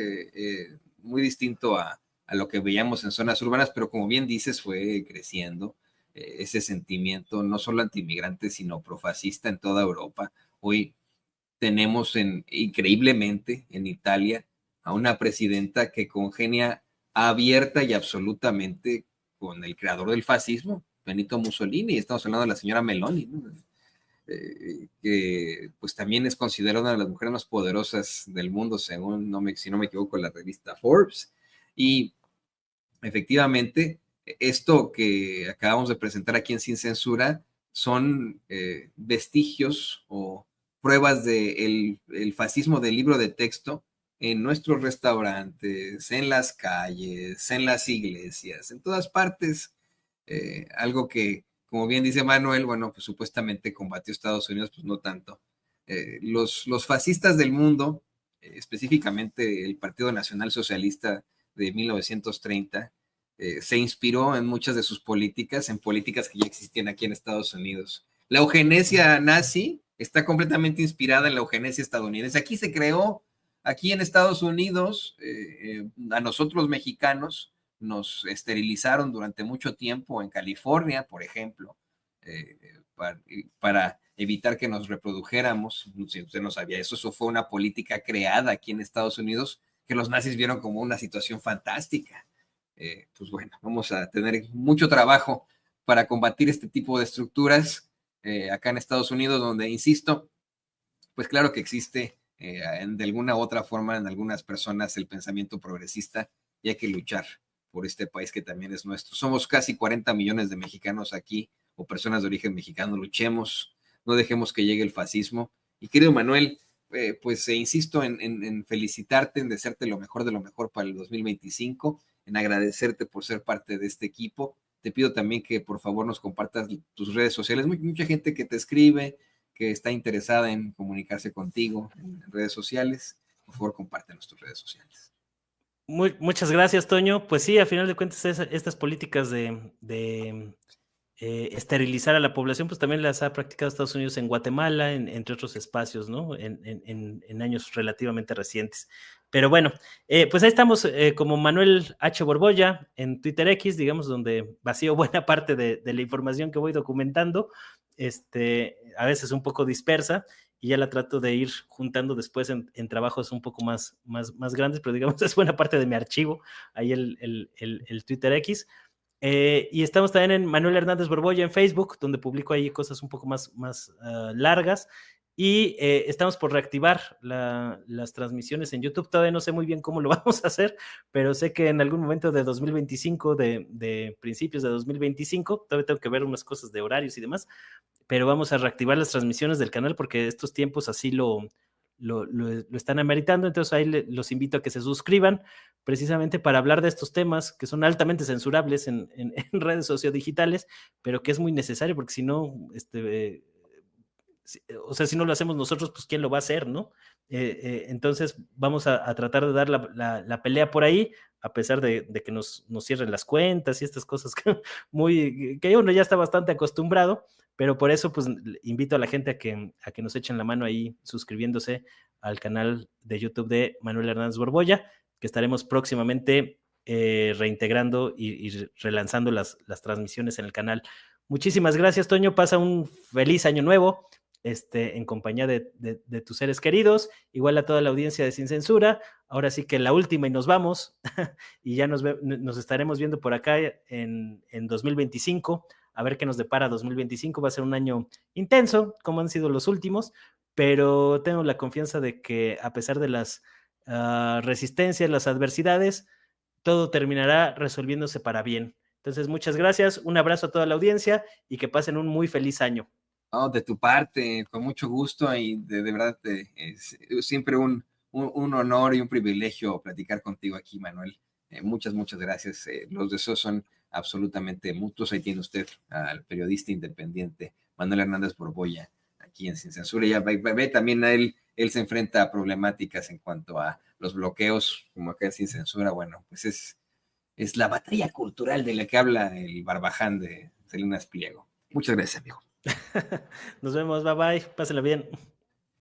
Muy distinto a lo que veíamos en zonas urbanas, pero como bien dices, fue creciendo ese sentimiento, no solo antiinmigrante, sino profascista en toda Europa. Hoy tenemos increíblemente en Italia a una presidenta que congenia abierta y absolutamente con el creador del fascismo, Benito Mussolini, y estamos hablando de la señora Meloni, ¿no? Que pues también es considerada una de las mujeres más poderosas del mundo, según, si no me equivoco, la revista Forbes. Y efectivamente, esto que acabamos de presentar aquí en Sin Censura son vestigios o pruebas del fascismo del libro de texto en nuestros restaurantes, en las calles, en las iglesias, en todas partes. Algo que, como bien dice Manuel, bueno, pues supuestamente combatió Estados Unidos, pues no tanto. Los fascistas del mundo, específicamente el Partido Nacional Socialista de 1930, se inspiró en muchas de sus políticas, en políticas que ya existían aquí en Estados Unidos. La eugenesia nazi está completamente inspirada en la eugenesia estadounidense. Aquí se creó, aquí en Estados Unidos, a nosotros mexicanos nos esterilizaron durante mucho tiempo en California, por ejemplo, para evitar que nos reprodujéramos. Si usted no sabía eso fue una política creada aquí en Estados Unidos que los nazis vieron como una situación fantástica. Pues bueno, vamos a tener mucho trabajo para combatir este tipo de estructuras acá en Estados Unidos, donde, insisto, pues claro que existe de alguna u otra forma en algunas personas el pensamiento progresista y hay que luchar por este país que también es nuestro. Somos casi 40 millones de mexicanos aquí o personas de origen mexicano. Luchemos, no dejemos que llegue el fascismo. Y querido Manuel, pues insisto en felicitarte, en desearte lo mejor de lo mejor para el 2025, en agradecerte por ser parte de este equipo. Te pido también que por favor nos compartas tus redes sociales. Mucha gente que te escribe, que está interesada en comunicarse contigo en redes sociales, por favor compártenos tus redes sociales. Muchas gracias, Toño. Pues sí, a final de cuentas, estas políticas de esterilizar a la población, pues también las ha practicado Estados Unidos en Guatemala, entre otros espacios, ¿no? En años relativamente recientes. Pero bueno, pues ahí estamos como Manuel H. Borbolla en Twitter X, digamos, donde vacío buena parte de la información que voy documentando, a veces un poco dispersa, y ya la trato de ir juntando después en trabajos un poco más grandes, pero digamos es buena parte de mi archivo, ahí el Twitter X. Y estamos también en Manuel Hernández Borbolla en Facebook, donde publico ahí cosas un poco más largas. Y estamos por reactivar las transmisiones en YouTube. Todavía no sé muy bien cómo lo vamos a hacer, pero sé que en algún momento de 2025, de principios de 2025, todavía tengo que ver unas cosas de horarios y demás, pero vamos a reactivar las transmisiones del canal porque estos tiempos así lo están ameritando. Entonces ahí los invito a que se suscriban precisamente para hablar de estos temas que son altamente censurables en redes sociodigitales, pero que es muy necesario porque si no, o sea, si no lo hacemos nosotros, pues ¿quién lo va a hacer, no? Entonces vamos a tratar de dar la pelea por ahí, a pesar de que nos cierren las cuentas y estas cosas que uno ya está bastante acostumbrado, pero por eso pues invito a la gente a que nos echen la mano ahí suscribiéndose al canal de YouTube de Manuel Hernández Borbolla, que estaremos próximamente reintegrando y relanzando las transmisiones en el canal. Muchísimas gracias, Toño. Pasa un feliz año nuevo. En compañía de tus seres queridos, igual a toda la audiencia de Sin Censura. Ahora sí que la última y nos vamos, y ya nos estaremos viendo por acá en 2025, a ver qué nos depara 2025. Va a ser un año intenso, como han sido los últimos, pero tengo la confianza de que a pesar de las resistencias, las adversidades, todo terminará resolviéndose para bien. Entonces, muchas gracias, un abrazo a toda la audiencia y que pasen un muy feliz año. Oh, de tu parte, con mucho gusto y de verdad es siempre un honor y un privilegio platicar contigo aquí, Manuel. Muchas gracias. Los deseos son absolutamente mutuos. Ahí tiene usted al periodista independiente Manuel Hernández Borbolla, aquí en Sin Censura. Ya ve también a él se enfrenta a problemáticas en cuanto a los bloqueos, como acá en Sin Censura. Bueno, pues es la batalla cultural de la que habla el Barbaján de Salinas Pliego. Muchas gracias, amigo. Nos vemos, bye bye, pásenla bien.